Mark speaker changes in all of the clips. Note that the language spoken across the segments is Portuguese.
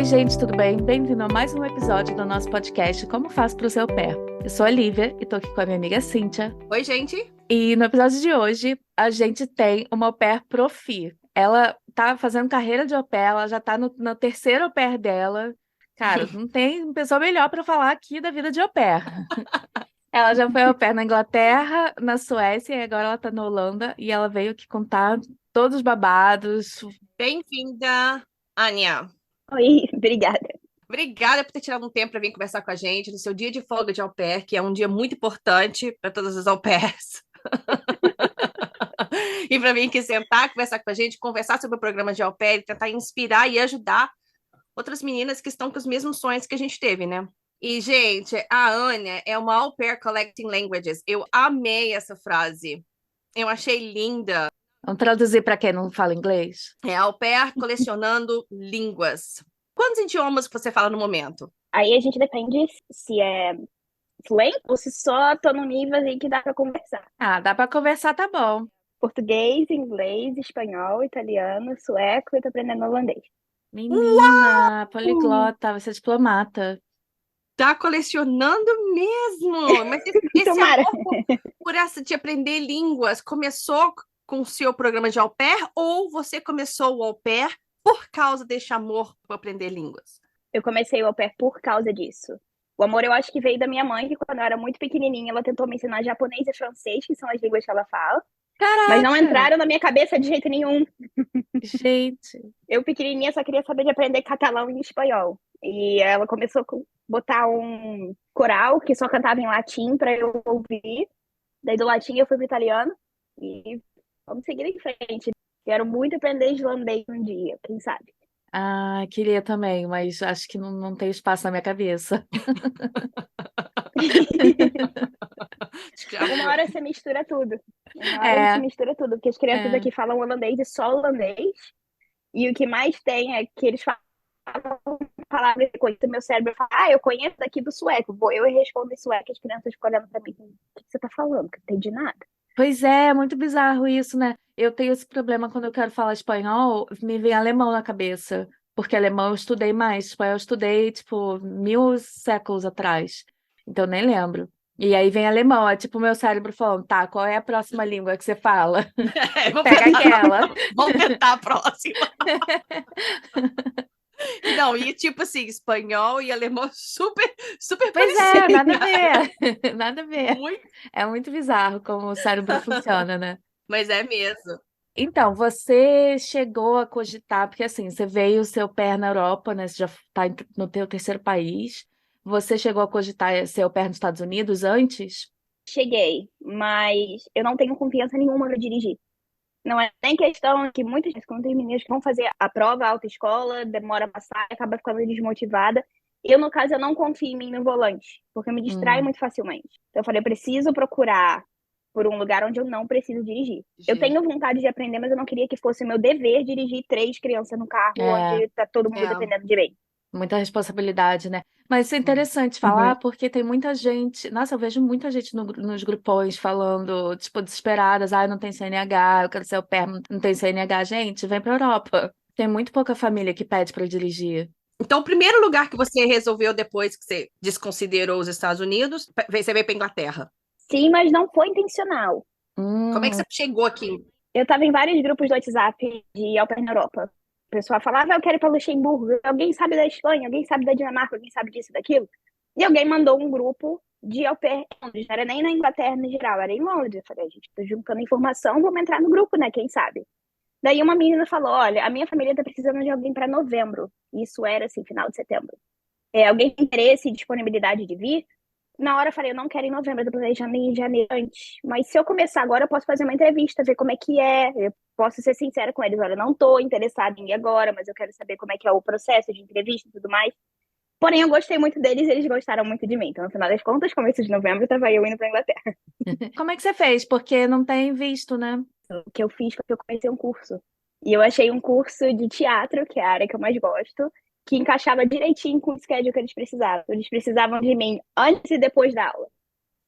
Speaker 1: Oi, gente, tudo bem? Bem-vindo a mais um episódio do nosso podcast Como Faço Pro Seu Pé. Eu sou a Lívia e tô aqui com a minha amiga Cíntia.
Speaker 2: Oi, gente.
Speaker 1: E no episódio de hoje, a gente tem uma au pair profi. Ela tá fazendo carreira de au pair, ela já tá no terceiro au pair dela. Cara, não tem pessoa melhor para falar aqui da vida de au pair. Ela já foi au pair na Inglaterra, na Suécia e agora ela tá na Holanda e ela veio aqui contar todos os babados.
Speaker 2: Bem-vinda, Ania.
Speaker 3: Oi, obrigada.
Speaker 2: Obrigada por ter tirado um tempo para vir conversar com a gente no seu dia de folga de au pair, que é um dia muito importante para todas as au pairs. E para vir aqui sentar, conversar com a gente, conversar sobre o programa de au pair e tentar inspirar e ajudar outras meninas que estão com os mesmos sonhos que a gente teve, né? E, gente, a Ania é uma au pair collecting languages. Eu amei essa frase. Eu achei linda.
Speaker 1: Vamos traduzir para quem não fala inglês?
Speaker 2: É au pair colecionando línguas. Quantos idiomas você fala no momento?
Speaker 3: Aí a gente depende se é fluente ou se só tô no nível aí que dá pra conversar.
Speaker 1: Ah, dá para conversar, tá bom.
Speaker 3: Português, inglês, espanhol, italiano, sueco e tô aprendendo holandês.
Speaker 1: Menina, poliglota, vai ser diplomata.
Speaker 2: Tá colecionando mesmo! Mas esse
Speaker 3: Tomara.
Speaker 2: amor por essa de aprender línguas começou com o seu programa de au pair ou você começou o au pair por causa desse amor por aprender línguas?
Speaker 3: Eu comecei o au pair por causa disso. O amor eu acho que veio da minha mãe, que quando eu era muito pequenininha, ela tentou me ensinar japonês e francês, que são as línguas que ela fala. Mas não
Speaker 1: Caraca!
Speaker 3: entraram na minha cabeça de jeito nenhum.
Speaker 1: Gente,
Speaker 3: Eu pequenininha só queria saber de aprender catalão e espanhol. E ela começou a botar um coral que só cantava em latim para eu ouvir. Daí do latim eu fui pro italiano e vamos seguir em frente. Quero muito aprender islandês um dia, quem sabe?
Speaker 1: queria também, mas acho que não tem espaço na minha cabeça.
Speaker 3: Uma hora você mistura tudo. Uma hora você mistura tudo, porque as crianças aqui falam holandês e só holandês. E o que mais tem é que eles falam palavras que conheço, meu cérebro fala, eu conheço daqui do sueco. Eu respondo em sueco, as crianças ficam olhando pra mim, o que você tá falando? Que eu não entendi nada.
Speaker 1: Pois é muito bizarro isso, né? Eu tenho esse problema quando eu quero falar espanhol, me vem alemão na cabeça. Porque alemão eu estudei mais, espanhol eu estudei, tipo, 1000 séculos atrás. Então eu nem lembro. E aí vem alemão, é tipo o meu cérebro falando, tá, qual é a próxima língua que você fala? Pega aquela.
Speaker 2: Vamos tentar a próxima. Não, e tipo assim, espanhol e alemão super
Speaker 1: Pois
Speaker 2: parecido.
Speaker 1: nada a ver. Nada a ver.
Speaker 2: Muito,
Speaker 1: É muito bizarro como o cérebro funciona, né?
Speaker 2: mas é mesmo.
Speaker 1: Então, você chegou a cogitar, porque assim, você veio o seu pé na Europa, né? Você já está no teu terceiro país. Você chegou a cogitar seu pé nos Estados Unidos antes?
Speaker 3: Cheguei, mas eu não tenho confiança nenhuma para dirigir. Não é nem questão que muitas vezes, quando tem meninas que vão fazer a prova, a autoescola, demora a passar, acaba ficando desmotivada. Eu, no caso, eu não confio em mim no volante, porque eu me distraio muito facilmente. Então, eu falei, eu preciso procurar por um lugar onde eu não preciso dirigir. Eu tenho vontade de aprender, mas eu não queria que fosse o meu dever dirigir 3 crianças no carro, onde tá todo mundo dependendo de mim.
Speaker 1: Muita responsabilidade, né? Mas isso é interessante falar, porque tem muita gente. Nossa, eu vejo muita gente nos grupões falando, tipo, desesperadas. Ah, eu não tenho CNH, eu quero ser au pair, não tem CNH. Gente, vem pra Europa. Tem muito pouca família que pede pra dirigir.
Speaker 2: Então, o primeiro lugar que você resolveu depois que você desconsiderou os Estados Unidos, você veio para Inglaterra.
Speaker 3: Sim, mas não foi intencional.
Speaker 2: Como é que você chegou aqui?
Speaker 3: Eu estava em vários grupos do WhatsApp de au pair na Europa. O pessoal falava, eu quero ir para Luxemburgo. Alguém sabe da Espanha? Alguém sabe da Dinamarca? Alguém sabe disso, daquilo? E alguém mandou um grupo de au pair em Londres. Não era nem na Inglaterra no geral, era em Londres. Eu falei, a gente tá juntando informação, vamos entrar no grupo, né? Quem sabe? Daí uma menina falou, olha, a minha família tá precisando de alguém para novembro. Isso era, assim, final de setembro. Alguém tem interesse e disponibilidade de vir? Na hora eu falei, eu não quero em novembro, eu planejando em janeiro antes. Mas se eu começar agora, eu posso fazer uma entrevista, ver como é que é. Eu posso ser sincera com eles, olha, eu não tô interessada em ir agora, mas eu quero saber como é que é o processo de entrevista e tudo mais. Porém, eu gostei muito deles e eles gostaram muito de mim. Então, no final das contas, começo de novembro, tava eu indo pra Inglaterra.
Speaker 1: Como é que você fez? Porque não tem visto, né?
Speaker 3: O que eu fiz foi que eu comecei um curso. E eu achei um curso de teatro, que é a área que eu mais gosto, que encaixava direitinho com o schedule que eles precisavam. Eles precisavam de mim antes e depois da aula.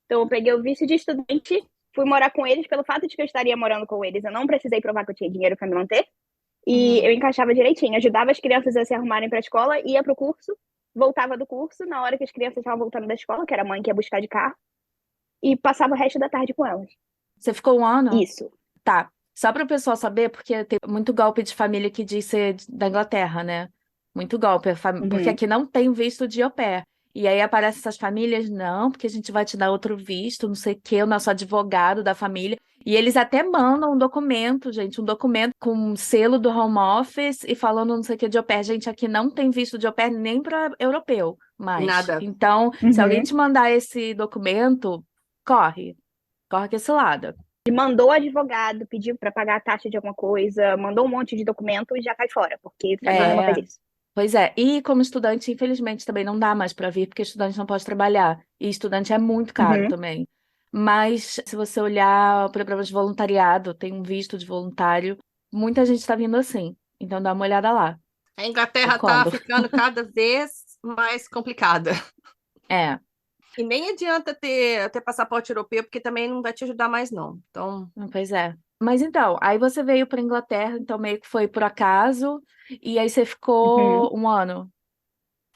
Speaker 3: Então, eu peguei o visto de estudante, fui morar com eles. Pelo fato de que eu estaria morando com eles, eu não precisei provar que eu tinha dinheiro para me manter. E eu encaixava direitinho, ajudava as crianças a se arrumarem para a escola, ia pro curso, voltava do curso, na hora que as crianças estavam voltando da escola, que era a mãe que ia buscar de carro, e passava o resto da tarde com elas.
Speaker 1: Você ficou um ano?
Speaker 3: Isso.
Speaker 1: Tá. Só para o pessoal saber, porque tem muito golpe de família que diz ser da Inglaterra, né? Muito golpe, porque
Speaker 3: Uhum.
Speaker 1: aqui não tem visto de au pair. E aí aparecem essas famílias, não, porque a gente vai te dar outro visto, não sei o quê, o nosso advogado da família. E eles até mandam um documento, gente, um documento com um selo do Home Office e falando não sei o que de au pair. Gente, aqui não tem visto de au pair nem para europeu mais.
Speaker 2: Nada.
Speaker 1: Então, se alguém
Speaker 3: Uhum.
Speaker 1: te mandar esse documento, corre. Corre com esse lado.
Speaker 3: E mandou o advogado, pediu para pagar a taxa de alguma coisa, mandou um monte de documento e já cai fora, porque família não faz
Speaker 1: É,
Speaker 3: isso.
Speaker 1: pois é. E como estudante, infelizmente, também não dá mais para vir, porque estudante não pode trabalhar. E estudante é muito caro
Speaker 3: Uhum.
Speaker 1: também. Mas se você olhar o programa de voluntariado, tem um visto de voluntário, muita gente está vindo assim. Então dá uma olhada lá.
Speaker 2: A
Speaker 1: Por
Speaker 2: Inglaterra tá
Speaker 1: quando?
Speaker 2: ficando cada vez mais complicada.
Speaker 1: É,
Speaker 2: E nem adianta ter passaporte europeu, porque também não vai te ajudar mais, não. Então,
Speaker 1: pois é. Mas então, aí você veio para Inglaterra, então meio que foi por acaso, e aí você
Speaker 3: Uhum.
Speaker 1: ficou um ano.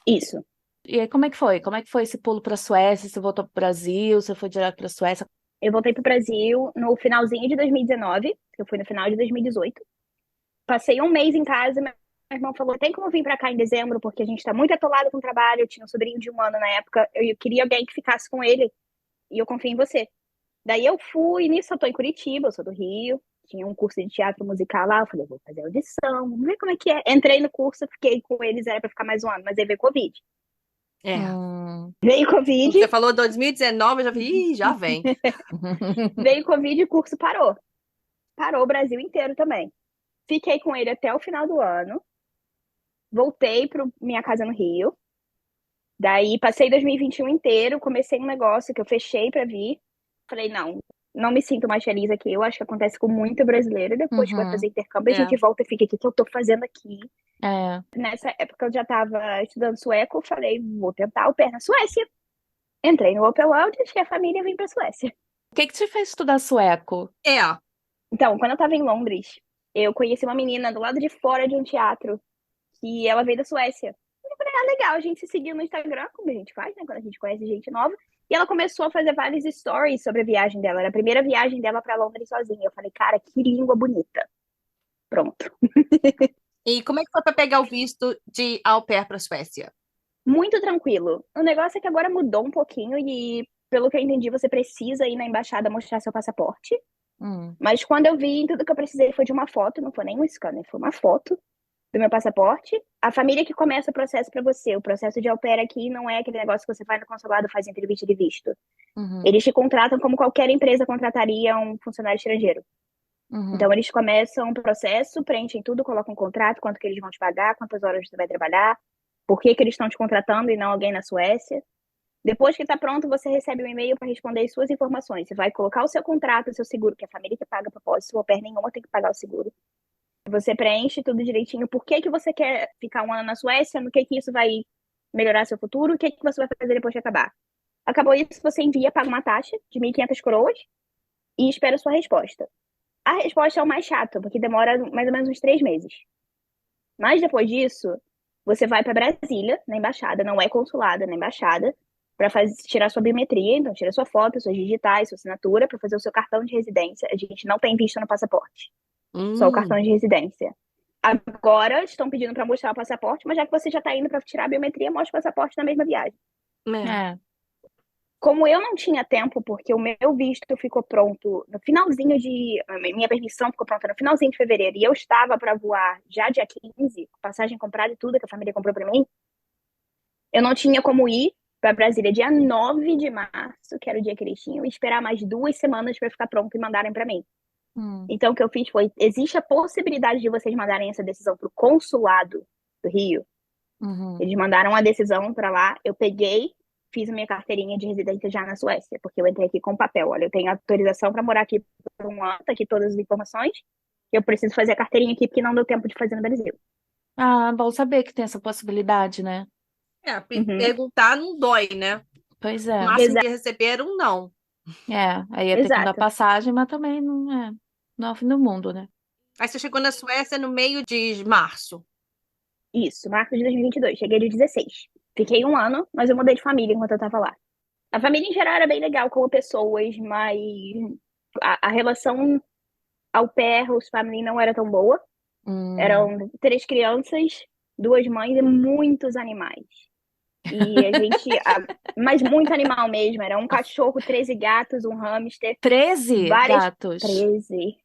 Speaker 3: Isso.
Speaker 1: E aí, como é que foi? Como é que foi esse pulo para a Suécia? Você voltou para o Brasil? Você foi direto para a Suécia?
Speaker 3: Eu voltei pro Brasil no finalzinho de 2019, que eu fui no final de 2018. Passei um mês em casa, meu irmão falou: tem como vir pra cá em dezembro, porque a gente tá muito atolado com o trabalho. Eu tinha um sobrinho de um ano na época, eu queria alguém que ficasse com ele, e eu confio em você. Daí eu fui, nisso eu tô em Curitiba, eu sou do Rio, tinha um curso de teatro musical lá, eu falei: vou fazer audição, vamos ver como é que é. Entrei no curso, fiquei com eles, era pra ficar mais um ano, mas aí veio Covid.
Speaker 2: é.
Speaker 3: Veio
Speaker 2: Quando
Speaker 3: Covid,
Speaker 2: você falou 2019, eu já vi, ih, já vem.
Speaker 3: veio Covid e o curso parou. Parou o Brasil inteiro também. Fiquei com ele até o final do ano, voltei para minha casa no Rio. Daí passei 2021 inteiro, comecei um negócio que eu fechei para vir. Falei, não, não me sinto mais feliz aqui. Eu acho que acontece com muito brasileiro. Depois que vai fazer
Speaker 1: Uhum.
Speaker 3: intercâmbio, a
Speaker 2: É.
Speaker 3: gente volta e fica, o que que eu tô fazendo aqui?
Speaker 1: É.
Speaker 3: Nessa época eu já estava estudando sueco, falei, vou tentar o pé na Suécia. Entrei no Open World e achei a família e vim pra Suécia.
Speaker 1: O que que te fez estudar sueco?
Speaker 2: É.
Speaker 3: Então, quando eu estava em Londres, eu conheci uma menina do lado de fora de um teatro, que ela veio da Suécia. Eu falei, ah, legal, a gente se seguiu no Instagram, como a gente faz, né, quando a gente conhece gente nova. E ela começou a fazer vários stories sobre a viagem dela. Era a primeira viagem dela para Londres sozinha. Eu falei, cara, que língua bonita. Pronto.
Speaker 2: E como é que foi para pegar o visto de au pair para a Suécia?
Speaker 3: Muito tranquilo. O negócio é que agora mudou um pouquinho e, pelo que eu entendi, você precisa ir na embaixada mostrar seu passaporte.
Speaker 1: Hum.
Speaker 3: Mas quando eu vi, tudo que eu precisei foi de uma foto, não foi nem um scanner, foi uma foto do meu passaporte. A família que começa o processo para você. O processo de au pair aqui não é aquele negócio que você vai no consulado e faz entrevista de visto.
Speaker 1: Uhum.
Speaker 3: Eles te contratam como qualquer empresa contrataria um funcionário estrangeiro.
Speaker 1: Uhum.
Speaker 3: Então, eles começam o processo, preenchem tudo, colocam um contrato, quanto que eles vão te pagar, quantas horas você vai trabalhar, por que que eles estão te contratando e não alguém na Suécia. Depois que está pronto, você recebe um e-mail para responder as suas informações. Você vai colocar o seu contrato, o seu seguro, que a família que paga propósito, au pair nenhuma tem que pagar o seguro. Você preenche tudo direitinho. Por que que você quer ficar um ano na Suécia? No que isso vai melhorar seu futuro? O que que você vai fazer depois de acabar? Acabou isso, você envia, paga uma taxa de 1.500 coroas e espera a sua resposta. A resposta é o mais chato, porque demora mais ou menos uns 3 meses. Mas depois disso, você vai para Brasília, na embaixada, não é consulada, na embaixada, para tirar sua biometria, então tira sua foto, suas digitais, sua assinatura, para fazer o seu cartão de residência. A gente não tem visto no passaporte, só o cartão de residência. Agora estão pedindo para mostrar o passaporte, mas já que você já está indo para tirar a biometria, mostra o passaporte na mesma viagem.
Speaker 2: É.
Speaker 1: É.
Speaker 3: Como eu não tinha tempo, porque o meu visto ficou pronto no finalzinho de. Minha permissão ficou pronta no finalzinho de fevereiro, e eu estava para voar já dia 15, passagem comprada e tudo que a família comprou para mim, eu não tinha como ir para Brasília dia 9 de março, que era o dia que eles tinham, e esperar mais 2 semanas para ficar pronto e mandarem para mim. Então, o que eu fiz foi: existe a possibilidade de vocês mandarem essa decisão para o consulado do Rio.
Speaker 1: Uhum.
Speaker 3: Eles mandaram a decisão para lá, eu peguei, fiz a minha carteirinha de residência já na Suécia, porque eu entrei aqui com papel. Olha, eu tenho autorização para morar aqui por um ano, tá aqui todas as informações. Eu preciso fazer a carteirinha aqui porque não deu tempo de fazer no Brasil.
Speaker 1: Ah, bom saber que tem essa possibilidade, né?
Speaker 2: É,
Speaker 3: Uhum.
Speaker 2: perguntar não dói, né?
Speaker 1: Pois
Speaker 2: O
Speaker 1: é.
Speaker 2: máximo de receber um não.
Speaker 1: É, aí ia ter que mudar a
Speaker 3: Exato.
Speaker 1: passagem, mas também não é o fim do mundo, né?
Speaker 2: Aí você chegou na Suécia no meio de março.
Speaker 3: Isso, março de 2022. Cheguei de 16. Fiquei um ano, mas eu mudei de família enquanto eu tava lá. A família em geral era bem legal como pessoas, mas a relação ao pair, os family não era tão boa. Eram 3 crianças, 2 mães e muitos animais. E a gente. Mas muito animal mesmo. Era um cachorro, 13 gatos, um hamster,
Speaker 1: 13
Speaker 3: várias.
Speaker 1: gatos.
Speaker 3: 13.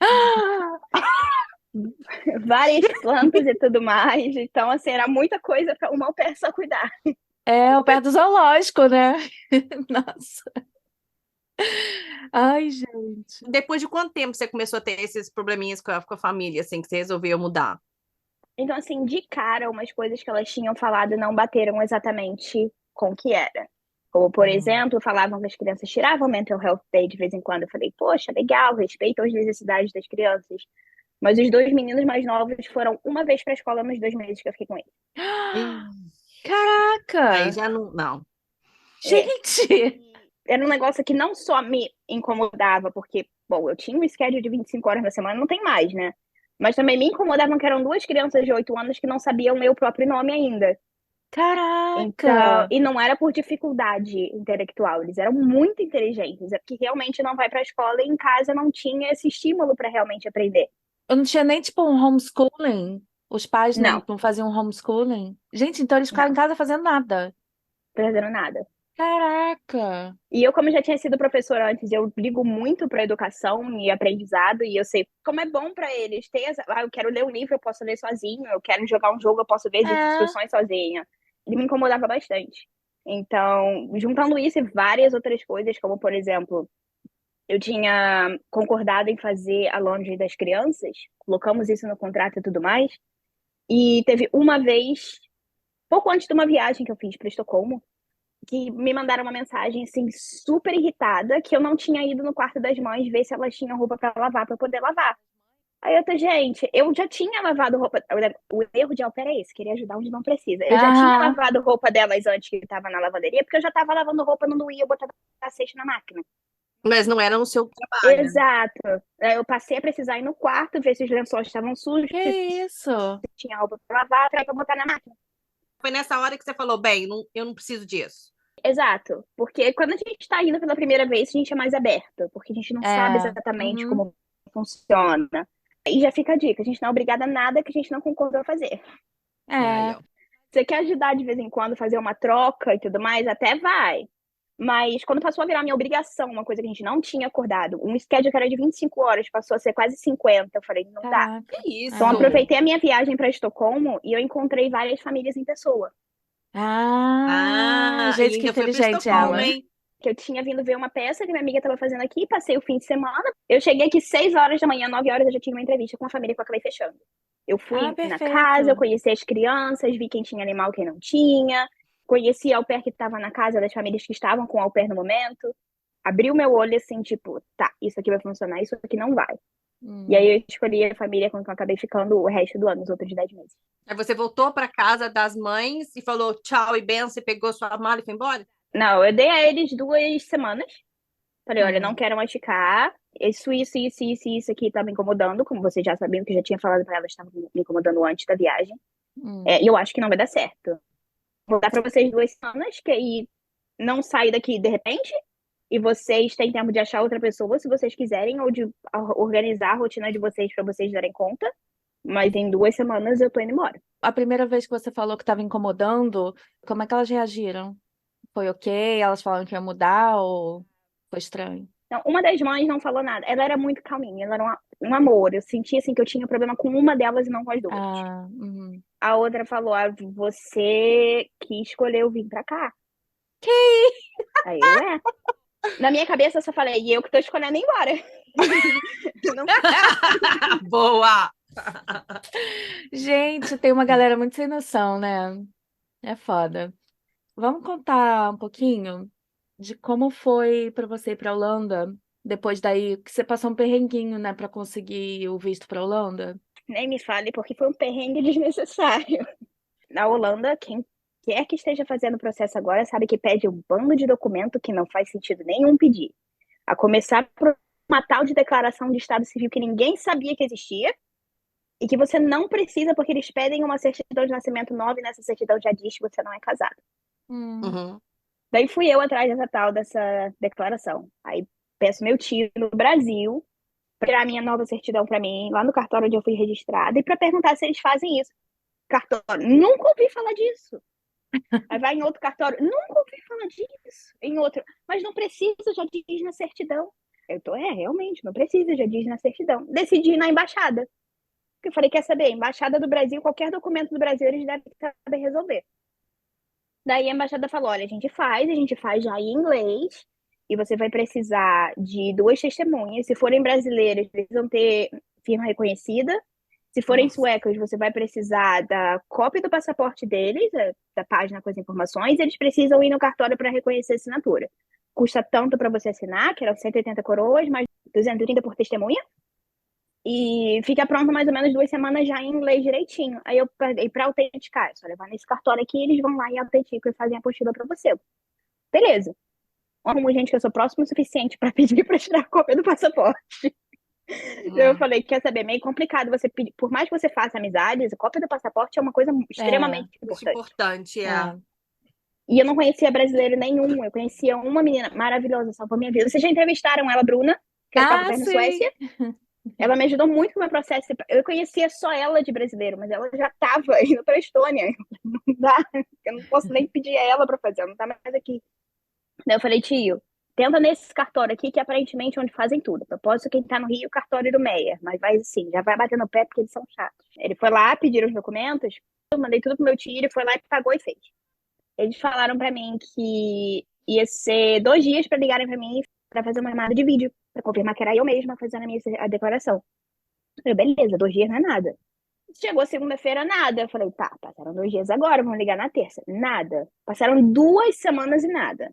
Speaker 3: Várias plantas e tudo mais. Então, assim, era muita coisa para uma au pair só cuidar.
Speaker 1: É, o pé do zoológico, né? Nossa. Ai, gente.
Speaker 2: Depois de quanto tempo você começou a ter esses probleminhas com a família, assim, que você resolveu mudar?
Speaker 3: Então, assim, de cara, umas coisas que elas tinham falado não bateram exatamente com o que era. Como, por exemplo, falavam que as crianças tiravam mental health day de vez em quando. Eu falei, poxa, legal, respeito as necessidades das crianças. Mas os 2 meninos mais novos foram uma vez para a escola nos 2 meses que eu fiquei com eles.
Speaker 2: Aí
Speaker 1: Caraca!
Speaker 2: já não. Não.
Speaker 3: É.
Speaker 1: Gente!
Speaker 3: Era um negócio que não só me incomodava, porque, bom, eu tinha um schedule de 25 horas na semana, não tem mais, né? Mas também me incomodavam que eram 2 crianças de 8 anos que não sabiam meu próprio nome ainda. Então,
Speaker 1: Caraca!
Speaker 3: e não era por dificuldade intelectual, eles eram muito inteligentes, é porque realmente não vai para a escola e em casa não tinha esse estímulo para realmente aprender.
Speaker 1: Eu não tinha nem, tipo, um homeschooling. Os pais
Speaker 3: Não,
Speaker 1: não faziam homeschooling. Gente, então eles ficavam
Speaker 3: não,
Speaker 1: em casa fazendo nada.
Speaker 3: fazendo nada.
Speaker 1: Caraca!
Speaker 3: E eu, como já tinha sido professora antes, eu ligo muito para educação e aprendizado, e eu sei como é bom para eles ter eu quero ler um livro, eu posso ler sozinho, eu quero jogar um jogo, eu posso ver as
Speaker 1: É.
Speaker 3: instruções sozinha. Ele me incomodava bastante. Então, juntando isso e várias outras coisas, como por exemplo, eu tinha concordado em fazer a laundry das crianças, colocamos isso no contrato e tudo mais, e teve uma vez, pouco antes de uma viagem que eu fiz para Estocolmo, que me mandaram uma mensagem assim super irritada que eu não tinha ido no quarto das mães ver se elas tinham roupa para lavar para poder lavar. Aí eu tô, gente, eu já tinha lavado roupa. O erro de au pair é esse, querer ajudar onde não precisa. Eu já tinha
Speaker 1: Aham.
Speaker 3: lavado roupa delas antes que estava na lavanderia, porque eu já estava lavando roupa, não doía, eu botava a cesta na máquina.
Speaker 2: Mas não era no seu trabalho.
Speaker 3: Exato. Aí eu passei a precisar ir no quarto, ver se os lençóis estavam sujos,
Speaker 1: Que
Speaker 3: se
Speaker 1: isso?
Speaker 3: tinha roupa para lavar, para botar na máquina.
Speaker 2: Foi nessa hora que você falou, bem, eu não preciso disso.
Speaker 3: Exato, porque quando a gente está indo pela primeira vez, a gente é mais aberto, porque a gente não sabe
Speaker 1: É.
Speaker 3: exatamente
Speaker 1: Uhum.
Speaker 3: como funciona. E já fica a dica, a gente não é obrigada a nada que a gente não concordou a fazer.
Speaker 2: Aí,
Speaker 1: É.
Speaker 2: ó.
Speaker 3: Você quer ajudar de vez em quando, fazer uma troca e tudo mais, até vai. Mas quando passou a virar minha obrigação, uma coisa que a gente não tinha acordado, um schedule que era de 25 horas, passou a ser quase 50, eu falei, não dá.
Speaker 1: Caraca.
Speaker 2: Que
Speaker 3: Então
Speaker 2: isso?
Speaker 1: É.
Speaker 3: aproveitei a minha viagem para Estocolmo e eu encontrei várias famílias em pessoa.
Speaker 1: Ah,
Speaker 2: Ah, e
Speaker 1: gente, que
Speaker 2: ainda foi para
Speaker 1: inteligente
Speaker 2: Estocolmo,
Speaker 1: ela.
Speaker 2: hein?
Speaker 3: Que eu tinha vindo ver uma peça que minha amiga estava fazendo aqui, passei o fim de semana. Eu cheguei aqui 6 horas da manhã, 9 horas eu já tinha uma entrevista com a família que eu acabei fechando. Eu
Speaker 1: Ah,
Speaker 3: fui na casa, eu
Speaker 1: perfeito.
Speaker 3: conheci as crianças, vi quem tinha animal, quem não tinha. Conheci a au pair que estava na casa das famílias que estavam com au pair no momento. Abri o meu olho assim, tipo, tá, isso aqui vai funcionar, isso aqui não vai. E aí
Speaker 1: Hum.
Speaker 3: eu escolhi a família com quem eu acabei ficando o resto do ano, os outros 10 meses.
Speaker 2: Aí você voltou para casa das mães e falou tchau e benção, você pegou sua mala e foi embora?
Speaker 3: Não, eu dei a eles 2 semanas. Falei, olha, não
Speaker 1: Hum.
Speaker 3: quero mais ficar. Isso aqui tá me incomodando, como vocês já sabiam, que eu já tinha falado pra elas, estava me incomodando antes da viagem.
Speaker 1: Hum.
Speaker 3: E eu acho que não vai dar certo. Vou dar pra vocês 2 semanas, que aí não sai daqui de repente, e vocês têm tempo de achar outra pessoa, se vocês quiserem, ou de organizar a rotina de vocês pra vocês darem conta. Mas em 2 semanas eu tô indo embora.
Speaker 1: A primeira vez que você falou que estava incomodando, como é que elas reagiram? Foi ok? Elas falaram que ia mudar ou foi estranho?
Speaker 3: Então, uma das mães não falou nada. Ela era muito calminha, ela era um amor. Eu sentia assim que eu tinha problema com uma delas e não com as 2.
Speaker 1: Ah, uhum.
Speaker 3: A outra falou: você que escolheu vir pra cá.
Speaker 1: Que
Speaker 3: Aí eu, Na minha cabeça eu só falei: e eu que tô escolhendo ir embora. Não-
Speaker 2: Boa!
Speaker 1: Gente, tem uma galera muito sem noção, né? É foda. Vamos contar um pouquinho de como foi pra você ir pra Holanda, depois daí que você passou um perrenguinho, né, pra conseguir o visto pra Holanda?
Speaker 3: Nem me fale, porque foi um perrengue desnecessário. Na Holanda, quem quer que esteja fazendo o processo agora sabe que pede um bando de documento que não faz sentido nenhum pedir. A começar por uma tal de declaração de estado civil que ninguém sabia que existia. E que você não precisa, porque eles pedem uma certidão de nascimento nova e nessa certidão já diz que você não é casado.
Speaker 2: Uhum.
Speaker 3: Daí fui eu atrás dessa declaração. Aí peço meu tio no Brasil para tirar minha nova certidão para mim, lá no cartório onde eu fui registrada, e para perguntar se eles fazem isso. Cartório, nunca ouvi falar disso. Aí vai em outro cartório, nunca ouvi falar disso. Em outro, mas não precisa, já diz na certidão. Realmente, não precisa, já diz na certidão. Decidi ir na embaixada. Porque eu falei, quer saber, embaixada do Brasil, qualquer documento do Brasil, eles devem saber resolver. Daí a embaixada falou, olha, a gente faz já em inglês, e você vai precisar de 2 testemunhas. Se forem brasileiros, precisam ter firma reconhecida. Se forem
Speaker 2: Nossa.
Speaker 3: suecos, você vai precisar da cópia do passaporte deles, da página com as informações. Eles precisam ir no cartório para reconhecer a assinatura. Custa tanto para você assinar, que eram 180 coroas, mais 230 por testemunha. E fica pronto mais ou menos 2 semanas já em inglês direitinho. Aí eu paguei para autenticar. É só levar nesse cartório aqui, eles vão lá e autenticam e fazem a apostila para você. Beleza. Como gente que eu sou próximo o suficiente para pedir para tirar a cópia do passaporte. Eu falei, quer saber, meio complicado você pedir, por mais que você faça amizades, a cópia do passaporte é uma coisa extremamente
Speaker 2: Muito
Speaker 3: importante.
Speaker 2: importante,
Speaker 3: E eu não conhecia brasileiro nenhum, eu conhecia uma menina maravilhosa, salvou minha vida. Vocês já entrevistaram ela, Bruna, que é papo na
Speaker 1: sim.
Speaker 3: Suécia? Ela me ajudou muito com o meu processo. Eu conhecia só ela de brasileiro, mas ela já estava indo para a Estônia. Não dá, eu não posso nem pedir a ela para fazer, ela não está mais aqui. Daí eu falei, tio, tenta nesse cartório aqui, que aparentemente é onde fazem tudo. Propósito, quem tá no Rio, o cartório do Meia. Mas vai assim, já vai bater no pé porque eles são chatos. Ele foi lá, pediram os documentos, eu mandei tudo pro meu tio, ele foi lá e pagou e fez. Eles falaram pra mim que ia ser 2 dias pra ligarem pra mim pra fazer uma chamada de vídeo, pra confirmar que era eu mesma fazendo a declaração. Eu falei, beleza, 2 dias não é nada. Chegou segunda-feira, nada. Eu falei, tá, passaram 2 dias agora, vamos ligar na terça. Nada. Passaram 2 semanas e nada.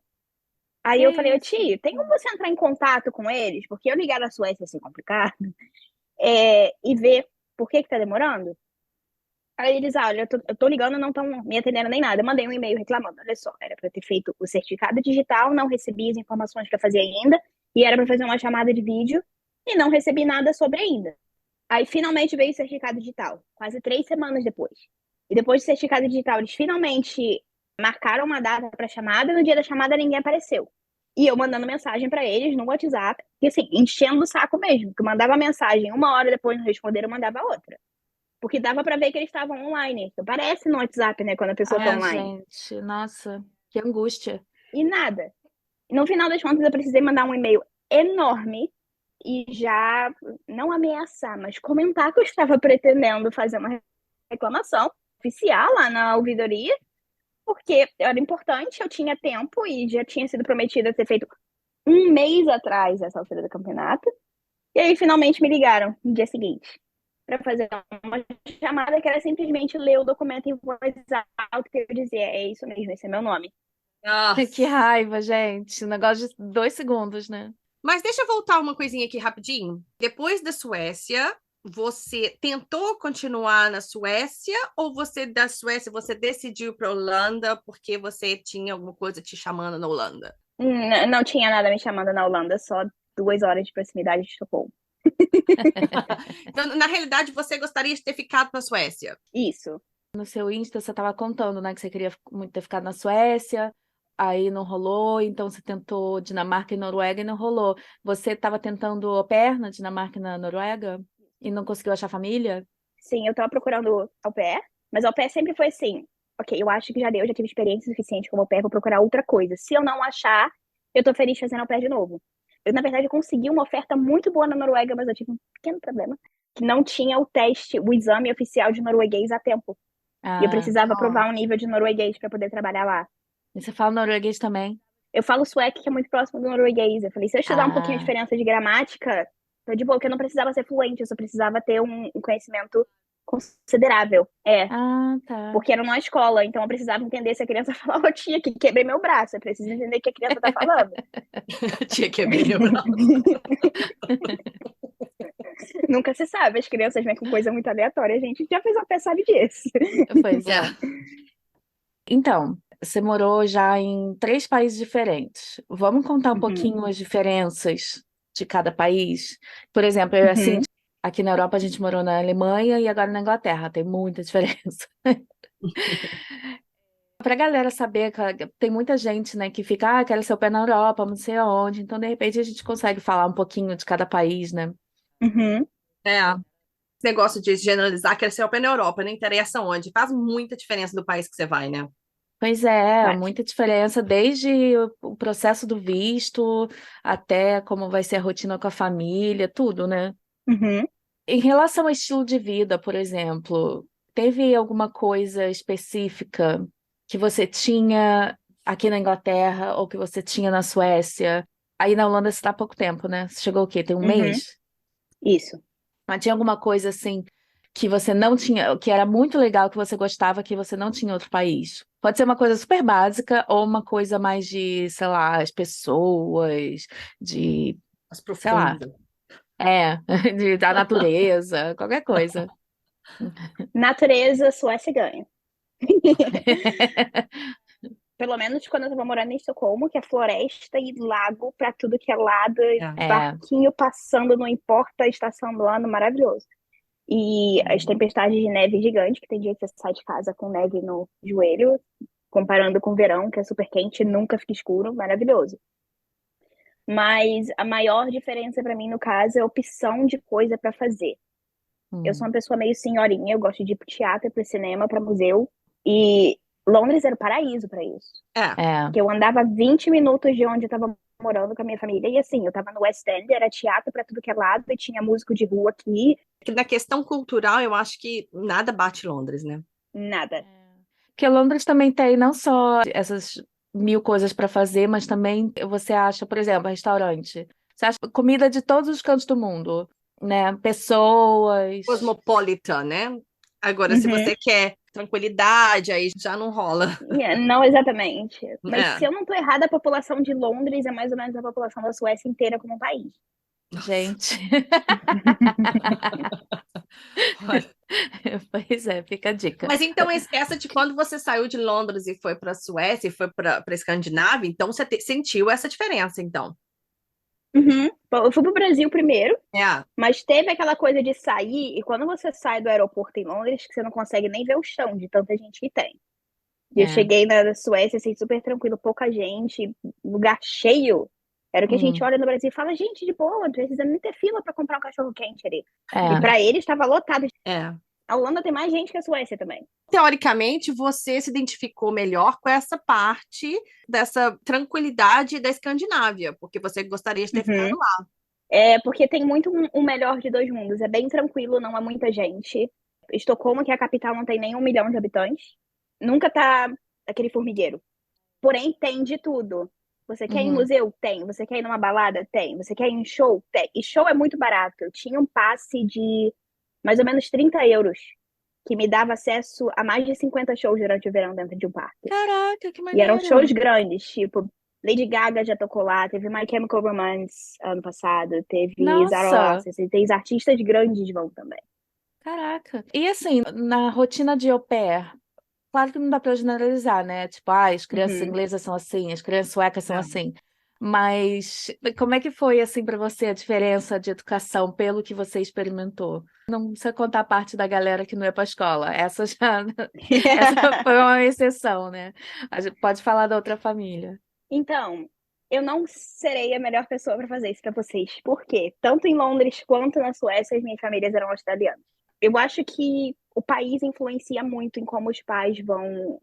Speaker 3: Aí eu falei, tio, tem como você entrar em contato com eles? Porque eu ligar na Suécia é assim complicado. E ver por que tá demorando. Aí eles, olha, eu tô ligando, não estão me atendendo nem nada. Eu mandei um e-mail reclamando. Olha só, era para ter feito o certificado digital, não recebi as informações para fazer ainda. E era para fazer uma chamada de vídeo e não recebi nada sobre ainda. Aí finalmente veio o certificado digital, quase 3 semanas depois. E depois do certificado digital, eles finalmente marcaram uma data para chamada, e no dia da chamada ninguém apareceu. E eu mandando mensagem para eles no WhatsApp, e assim, enchendo o saco mesmo, que eu mandava mensagem 1 hora depois não responderam, eu mandava outra. Porque dava para ver que eles estavam online. Então, parece no WhatsApp, né, quando a pessoa tá online.
Speaker 1: Gente, nossa, que angústia.
Speaker 3: E nada. No final das contas, eu precisei mandar um e-mail enorme e já não ameaçar, mas comentar que eu estava pretendendo fazer uma reclamação oficial lá na ouvidoria, porque era importante, eu tinha tempo e já tinha sido prometida ter feito 1 mês atrás essa altura do campeonato. E aí finalmente me ligaram no dia seguinte para fazer uma chamada que era simplesmente ler o documento em voz alta, que eu dizia, é isso mesmo, esse é meu nome.
Speaker 1: Que raiva, gente. Um negócio de 2 segundos, né?
Speaker 2: Mas deixa eu voltar uma coisinha aqui rapidinho. Depois da Suécia, você tentou continuar na Suécia ou você da Suécia você decidiu para Holanda porque você tinha alguma coisa te chamando na Holanda?
Speaker 3: Não tinha nada me chamando na Holanda, só 2 horas de proximidade de Estocolmo.
Speaker 2: Então, na realidade, você gostaria de ter ficado na Suécia?
Speaker 3: Isso.
Speaker 1: No seu Insta, você estava contando, né, que você queria muito ter ficado na Suécia, aí não rolou, então você tentou Dinamarca e Noruega e não rolou. Você estava tentando au pair na Dinamarca e na Noruega e não conseguiu achar família?
Speaker 3: Sim, eu tava procurando au pair, mas au pair sempre foi assim, ok, eu acho que já deu, já tive experiência suficiente como au pair, vou procurar outra coisa. Se eu não achar, eu tô feliz fazendo au pair de novo. Eu, na verdade, consegui uma oferta muito boa na Noruega, mas eu tive um pequeno problema, que não tinha o teste, o exame oficial de norueguês a tempo. E eu precisava provar um nível de norueguês para poder trabalhar lá.
Speaker 1: E você fala norueguês também?
Speaker 3: Eu falo sueco, que é muito próximo do norueguês. Eu falei, se eu estudar um pouquinho a diferença de gramática, tô de boa, que eu não precisava ser fluente, eu só precisava ter um conhecimento considerável.
Speaker 1: Tá.
Speaker 3: Porque era numa escola, então eu precisava entender se a criança falava, oh, tia, que quebrei meu braço. Eu preciso entender o que a criança tá falando.
Speaker 2: Tia, quebrei meu braço.
Speaker 3: Nunca se sabe, as crianças vêm com coisa muito aleatória. A gente já fez uma peça sabe disso.
Speaker 1: Pois é. Então, você morou já em 3 países diferentes. Vamos contar um pouquinho as diferenças de cada país? Por exemplo, eu assim, Aqui na Europa a gente morou na Alemanha e agora na Inglaterra, tem muita diferença. Pra galera saber, tem muita gente, né, que fica, quero ser au pair na Europa, não sei aonde. Então, de repente, a gente consegue falar um pouquinho de cada país, né?
Speaker 3: Uhum.
Speaker 2: É, esse negócio de generalizar, quer ser au pair na Europa, não interessa onde, faz muita diferença do país que você vai, né?
Speaker 1: Pois é,
Speaker 3: Faz.
Speaker 1: muita diferença, desde o processo do visto até como vai ser a rotina com a família, tudo, né?
Speaker 3: Uhum.
Speaker 1: Em relação ao estilo de vida, por exemplo, teve alguma coisa específica que você tinha aqui na Inglaterra ou que você tinha na Suécia? Aí na Holanda você está há pouco tempo, né? Você chegou o quê? Tem um
Speaker 3: Uhum.
Speaker 1: mês?
Speaker 3: Isso.
Speaker 1: Mas tinha alguma coisa assim que você não tinha, que era muito legal, que você gostava, que você não tinha em outro país? Pode ser uma coisa super básica ou uma coisa mais de, sei lá, as pessoas, de,
Speaker 2: As
Speaker 1: sei lá,
Speaker 2: profundas.
Speaker 1: da natureza, qualquer coisa.
Speaker 3: Natureza, Suécia ganha. Pelo menos quando eu tava morando em Estocolmo, que é floresta e lago pra tudo que é lado, e
Speaker 2: É.
Speaker 1: É,
Speaker 3: barquinho passando, não importa a estação do ano, maravilhoso. E as tempestades de neve gigante, que tem dia que você sai de casa com neve no joelho, comparando com o verão, que é super quente, nunca fica escuro, maravilhoso. Mas a maior diferença pra mim, no caso, é a opção de coisa pra fazer. Eu sou
Speaker 1: hum,
Speaker 3: uma pessoa meio senhorinha, eu gosto de ir pro teatro, pro cinema, pra museu. E Londres era o paraíso pra isso.
Speaker 2: É.
Speaker 1: é,
Speaker 3: Porque eu andava 20 minutos de onde eu tava morando com a minha família. E assim, eu tava no West End, era teatro pra tudo que é lado, e tinha músico de rua aqui,
Speaker 2: Que na questão cultural, eu acho que nada bate Londres, né?
Speaker 3: nada.
Speaker 1: Porque Londres também tem não só essas mil coisas para fazer, mas também você acha, por exemplo, restaurante. Você acha comida de todos os cantos do mundo, né? Pessoas.
Speaker 2: Cosmopolitan, né? Agora, se
Speaker 3: Uhum.
Speaker 2: você quer tranquilidade, aí já não rola.
Speaker 3: Não exatamente. Mas
Speaker 2: É.
Speaker 3: se eu não tô errada, a população de Londres é mais ou menos a população da Suécia inteira como um país.
Speaker 1: Gente. Pois é, fica a dica.
Speaker 2: Mas então, essa de quando você saiu de Londres e foi para a Suécia e foi para Escandinávia, então você sentiu essa diferença, então.
Speaker 3: Uhum. Bom, eu fui pro Brasil primeiro,
Speaker 2: É,
Speaker 3: mas teve aquela coisa de sair, e quando você sai do aeroporto em Londres, que você não consegue nem ver o chão de tanta gente que tem. E eu
Speaker 1: É.
Speaker 3: cheguei na Suécia, assim, super tranquilo, pouca gente, lugar cheio. Era o que a gente
Speaker 1: Hum,
Speaker 3: olha no Brasil e fala, gente, de boa, não precisa nem ter fila pra comprar um cachorro quente ali. E
Speaker 1: é.
Speaker 3: pra eles estava lotado.
Speaker 2: é.
Speaker 3: A Holanda tem mais gente que a Suécia também.
Speaker 2: Teoricamente, você se identificou melhor com essa parte dessa tranquilidade da Escandinávia, porque você gostaria de ter ficado
Speaker 3: Uhum.
Speaker 2: lá.
Speaker 3: É, porque tem muito um melhor de dois mundos. É bem tranquilo, não há muita gente. Estocolmo, que é a capital, não tem nem 1 milhão de habitantes. Nunca tá aquele formigueiro. Porém, tem de tudo. Você quer ir em
Speaker 1: Uhum.
Speaker 3: museu? Tem. Você quer ir numa balada? Tem. Você quer ir em show? Tem. E show é muito barato. Eu tinha um passe de mais ou menos 30 euros, que me dava acesso a mais de 50 shows durante o verão dentro de um parque.
Speaker 1: Caraca, que
Speaker 3: E eram shows
Speaker 1: maneiro.
Speaker 3: grandes, tipo, Lady Gaga já tocou lá, teve My Chemical Romance ano passado, teve Zara
Speaker 1: Nossa,
Speaker 3: Larsson, assim, tem artistas grandes vão também.
Speaker 1: caraca. E assim, na rotina de au pair, claro que não dá para generalizar, né? Tipo, as crianças
Speaker 3: Uhum.
Speaker 1: inglesas são assim, as crianças suecas são
Speaker 2: É.
Speaker 1: assim. Mas como é que foi assim para você a diferença de educação pelo que você experimentou? Não precisa contar a parte da galera que não ia para a escola. Essa já, essa foi uma exceção, né? A gente pode falar da outra família.
Speaker 3: Então, eu não serei a melhor pessoa para fazer isso para vocês. Por quê? Tanto em Londres quanto na Suécia, as minhas famílias eram australianas. Eu acho que o país influencia muito em como os pais vão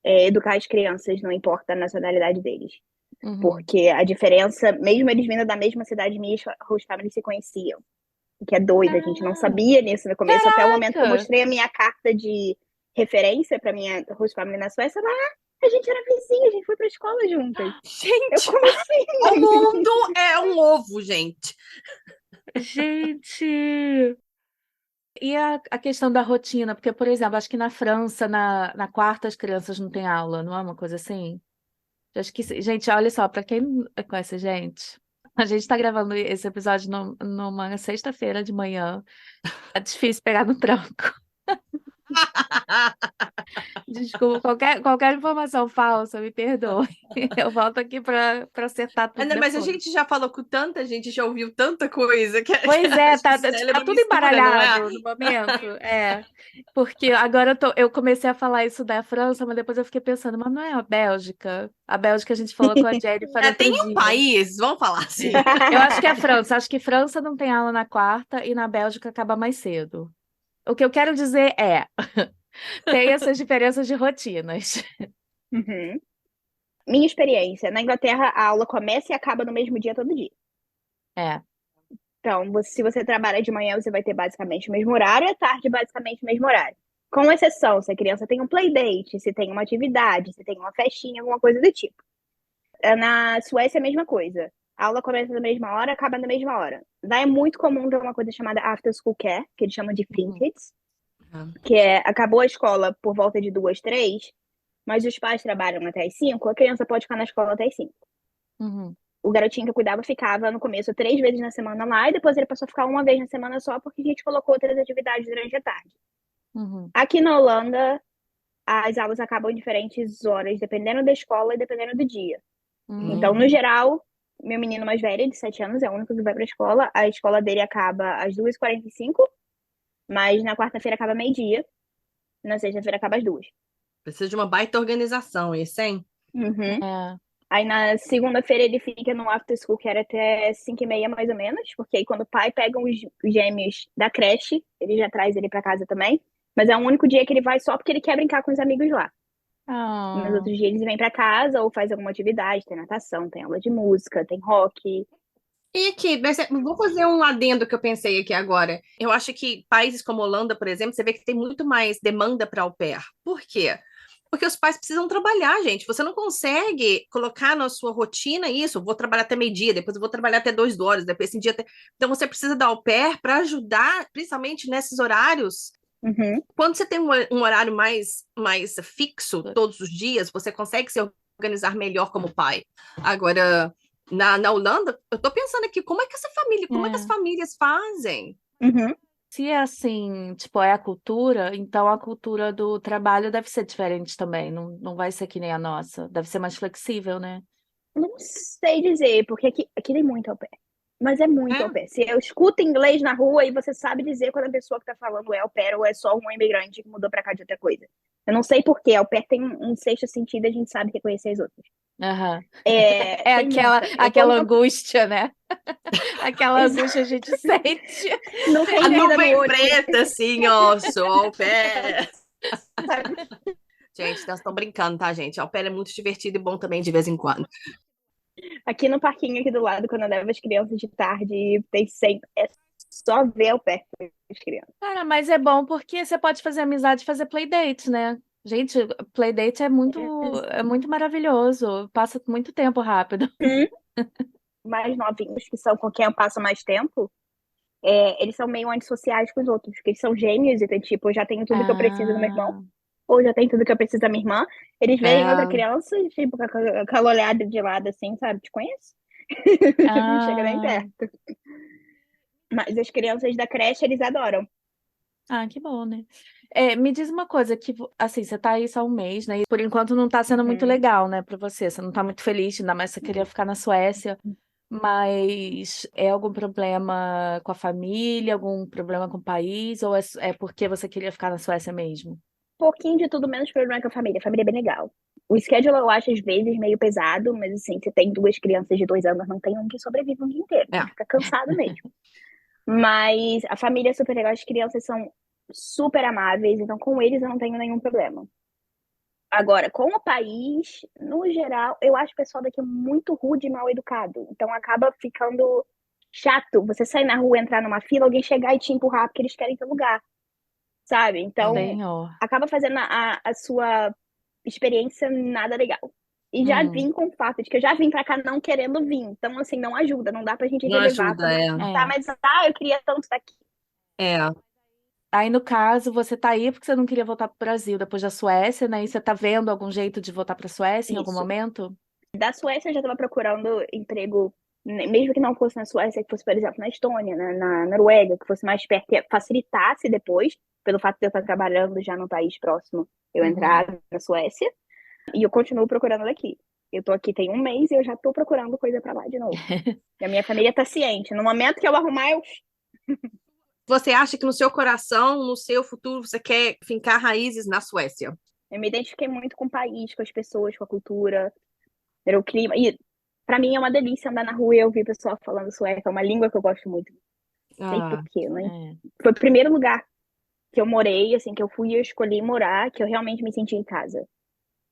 Speaker 3: educar as crianças, não importa a nacionalidade deles.
Speaker 1: Uhum.
Speaker 3: Porque a diferença, mesmo eles vindo da mesma cidade, minhas host families se conheciam. O que é doido, a gente não
Speaker 1: Ah,
Speaker 3: sabia nisso no começo, até o momento que eu
Speaker 1: caraca!
Speaker 3: mostrei a minha carta de referência para minha host family na Suécia, lá a gente era vizinha, a gente foi pra escola juntas. Eu,
Speaker 2: Gente,
Speaker 3: como
Speaker 2: o
Speaker 3: assim?
Speaker 2: mundo é um ovo, gente.
Speaker 1: Gente! E a questão da rotina? Porque, por exemplo, acho que na França, na quarta, as crianças não têm aula, não é uma coisa assim? Acho que, gente, olha só, para quem não conhece a gente está gravando esse episódio numa sexta-feira de manhã. É difícil pegar no tranco. Desculpa, qualquer informação falsa, me perdoe. Eu volto aqui para acertar tudo
Speaker 2: Ana, mas a
Speaker 1: depois.
Speaker 2: gente já falou com tanta gente, já ouviu tanta coisa que
Speaker 1: Pois é,
Speaker 2: acho que
Speaker 1: tá,
Speaker 2: o
Speaker 1: tá
Speaker 2: cérebro
Speaker 1: tudo
Speaker 2: mistura, não é?
Speaker 1: embaralhado no momento. É. Porque agora eu comecei a falar isso da França, mas depois eu fiquei pensando, mas não é a Bélgica? A Bélgica a gente falou com a Jennifer
Speaker 2: É, tem
Speaker 1: outro
Speaker 2: um
Speaker 1: dia.
Speaker 2: país, vamos falar assim.
Speaker 1: É. Eu acho que é a França. Acho que França não tem aula na quarta e na Bélgica acaba mais cedo. O que eu quero dizer é, tem essas diferenças de rotinas.
Speaker 3: Uhum. Minha experiência, na Inglaterra, a aula começa e acaba no mesmo dia, todo dia.
Speaker 1: É.
Speaker 3: Então, se você trabalha de manhã, você vai ter basicamente o mesmo horário, e à tarde, basicamente o mesmo horário. Com exceção, se a criança tem um playdate, se tem uma atividade, se tem uma festinha, alguma coisa do tipo. Na Suécia é a mesma coisa. A aula começa na mesma hora, acaba na mesma hora. Lá é muito comum ter uma coisa chamada after school care, que eles chamam de
Speaker 1: Uhum.
Speaker 3: Finkits, que é, acabou a escola por volta de 2, 3, mas os pais trabalham até as 5, a criança pode ficar na escola até as 5.
Speaker 1: Uhum.
Speaker 3: O garotinho que eu cuidava ficava no começo 3 vezes na semana lá, e depois ele passou a ficar uma vez na semana só, porque a gente colocou outras atividades durante a tarde.
Speaker 1: Uhum.
Speaker 3: Aqui na Holanda, as aulas acabam em diferentes horas, dependendo da escola e dependendo do dia. Então, no
Speaker 1: Uhum.
Speaker 3: geral, meu menino mais velho, de 7 anos, é o único que vai pra escola. A escola dele acaba às 2h45, mas na quarta-feira acaba meio-dia. Na sexta-feira acaba às 2.
Speaker 2: Precisa de uma baita organização, isso, hein?
Speaker 3: Uhum.
Speaker 1: É.
Speaker 3: Aí na segunda-feira ele fica no after school, que era até 5h30 mais ou menos, porque aí quando o pai pega os gêmeos da creche, ele já traz ele pra casa também. Mas é o único dia que ele vai só porque ele quer brincar com os amigos lá. Nos
Speaker 1: Ah.
Speaker 3: outros dias eles vêm pra casa ou faz alguma atividade, tem natação, tem aula de música, tem rock.
Speaker 2: E aqui, vou fazer um adendo que eu pensei aqui agora. Eu acho que países como Holanda, por exemplo, você vê que tem muito mais demanda para au pair. Por quê? Porque os pais precisam trabalhar, gente. Você não consegue colocar na sua rotina isso. Eu vou trabalhar até meio-dia, depois eu vou trabalhar até 2 horas, depois esse dia até... Então você precisa da au pair para ajudar, principalmente nesses horários.
Speaker 3: Uhum.
Speaker 2: Quando você tem um horário mais fixo todos os dias, você consegue se organizar melhor como pai. Agora, na Holanda, eu tô pensando aqui, como é que como é que as
Speaker 1: É.
Speaker 2: famílias fazem?
Speaker 3: Uhum.
Speaker 1: Se é assim, tipo, é a cultura, então a cultura do trabalho deve ser diferente também. Não vai ser que nem a nossa. Deve ser mais flexível, né?
Speaker 3: Não sei dizer, porque aqui tem muito ao pé. Mas é muito ao
Speaker 2: É,
Speaker 3: pé. Se eu escuto inglês na rua e você sabe dizer quando a pessoa que tá falando é au pair ou é só um imigrante que mudou pra cá de outra coisa. Eu não sei por quê. Au pair tem um sexto sentido e a gente sabe reconhecer as outras.
Speaker 1: Aham. É
Speaker 3: Tem
Speaker 1: aquela,
Speaker 3: muita.
Speaker 1: aquela angústia, né? Aquela angústia a gente sente.
Speaker 3: Não
Speaker 2: a
Speaker 3: tem vida no
Speaker 2: nuvem
Speaker 3: olho,
Speaker 2: preta, assim, ó, sou au pair.
Speaker 3: sabe?
Speaker 2: Gente, nós estamos brincando, tá, gente? Au pair é muito divertido e bom também de vez em quando.
Speaker 3: Aqui no parquinho aqui do lado, quando eu levo as crianças de tarde, tem sempre. É só ver ao pé as crianças.
Speaker 1: Cara, mas é bom porque você pode fazer amizade e fazer playdate, né? Gente, playdate é muito maravilhoso. Passa muito tempo rápido.
Speaker 3: Mais novinhos, que são com quem eu passo mais tempo, eles são meio antissociais com os outros, porque eles são gêmeos, então, tipo, eu já tenho tudo que eu preciso do meu irmão,
Speaker 1: Ah,
Speaker 3: ou já tenho tudo que eu preciso da minha irmã. Eles veem outra
Speaker 2: É,
Speaker 3: criança e, tipo, com aquela olhada de lado, assim, sabe? Te conheço? Não chega nem
Speaker 1: ah,
Speaker 3: perto. Mas as crianças da creche, eles adoram.
Speaker 1: que bom, né? Me diz uma coisa, que assim, você tá aí só um mês, né? E por enquanto não tá sendo muito
Speaker 3: Uhum.
Speaker 1: legal, né, pra você. Você não tá muito feliz, ainda mais você queria ficar na Suécia. Mas é algum problema com a família, algum problema com o país, ou é porque você queria ficar na Suécia mesmo?
Speaker 3: Pouquinho de tudo, menos problema com a família. A família é bem legal. O schedule eu acho às vezes meio pesado, mas assim, você tem duas crianças de 2 anos, não tem um que sobrevive um dia inteiro.
Speaker 2: é.
Speaker 3: Fica cansado mesmo. Mas a família é super legal, as crianças são super amáveis, então com eles eu não tenho nenhum problema. Agora, com o país, no geral, eu acho o pessoal daqui muito rude e mal educado. Então acaba ficando chato. Você sair na rua, entrar numa fila, alguém chegar e te empurrar porque eles querem teu lugar, sabe? Então
Speaker 1: Senhor.
Speaker 3: acaba fazendo a sua experiência nada legal. E já
Speaker 1: Hum,
Speaker 3: vim com o fato de que eu já vim pra cá não querendo vir. Então, assim, não ajuda, não dá pra gente
Speaker 2: Não
Speaker 3: relevar
Speaker 2: ajuda,
Speaker 3: como,
Speaker 2: é.
Speaker 3: tá,
Speaker 1: é.
Speaker 3: mas eu queria tanto estar aqui.
Speaker 2: É.
Speaker 1: Aí, no caso, você tá aí porque você não queria voltar pro Brasil depois da Suécia, né? E você tá vendo algum jeito de voltar pra Suécia em algum
Speaker 3: Isso.
Speaker 1: momento?
Speaker 3: Da Suécia eu já estava procurando emprego mesmo que não fosse na Suécia, que fosse, por exemplo, na Estônia, na Noruega, que fosse mais perto, que facilitasse depois, pelo fato de eu estar trabalhando já no país próximo, eu
Speaker 2: Uhum.
Speaker 3: entrar na Suécia, e eu continuo procurando daqui. Eu tô aqui tem um mês e eu já tô procurando coisa pra lá de novo. E a minha família tá ciente. No momento que eu arrumar,
Speaker 2: Você acha que no seu coração, no seu futuro, você quer fincar raízes na Suécia?
Speaker 3: eu me identifiquei muito com o país, com as pessoas, com a cultura, era o clima. E pra mim é uma delícia andar na rua e ouvir pessoal falando sueco. É uma língua que eu gosto muito. Não sei por
Speaker 2: Ah,
Speaker 3: quê, né?
Speaker 1: É.
Speaker 3: Foi o primeiro lugar que eu morei, assim, que eu fui e eu escolhi morar, que eu realmente me senti em casa.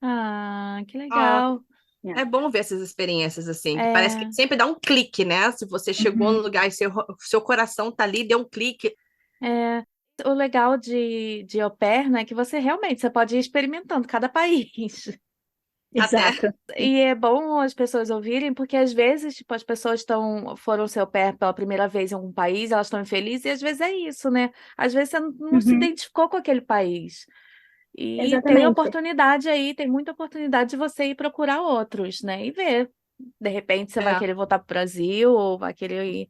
Speaker 1: Ah, que
Speaker 2: ah,
Speaker 1: legal.
Speaker 3: É.
Speaker 2: é bom ver essas experiências assim, que parece que
Speaker 1: É.
Speaker 2: sempre dá um clique, né? Se você chegou no
Speaker 3: Uhum.
Speaker 2: lugar e seu coração tá ali, deu um clique.
Speaker 1: É, o legal de au pair, né, é que você realmente você pode ir experimentando cada país.
Speaker 2: Até.
Speaker 3: Exato.
Speaker 1: E é bom as pessoas ouvirem, porque às vezes, tipo, as pessoas foram ser au pair pela primeira vez em algum país, elas estão infelizes, e às vezes é isso, né? Às vezes você não se
Speaker 3: Uhum.
Speaker 1: identificou com aquele país. E tem
Speaker 3: Exatamente.
Speaker 1: oportunidade aí, tem muita oportunidade de você ir procurar outros, né? E ver. De repente você vai
Speaker 2: É.
Speaker 1: querer voltar para o Brasil, ou vai querer ir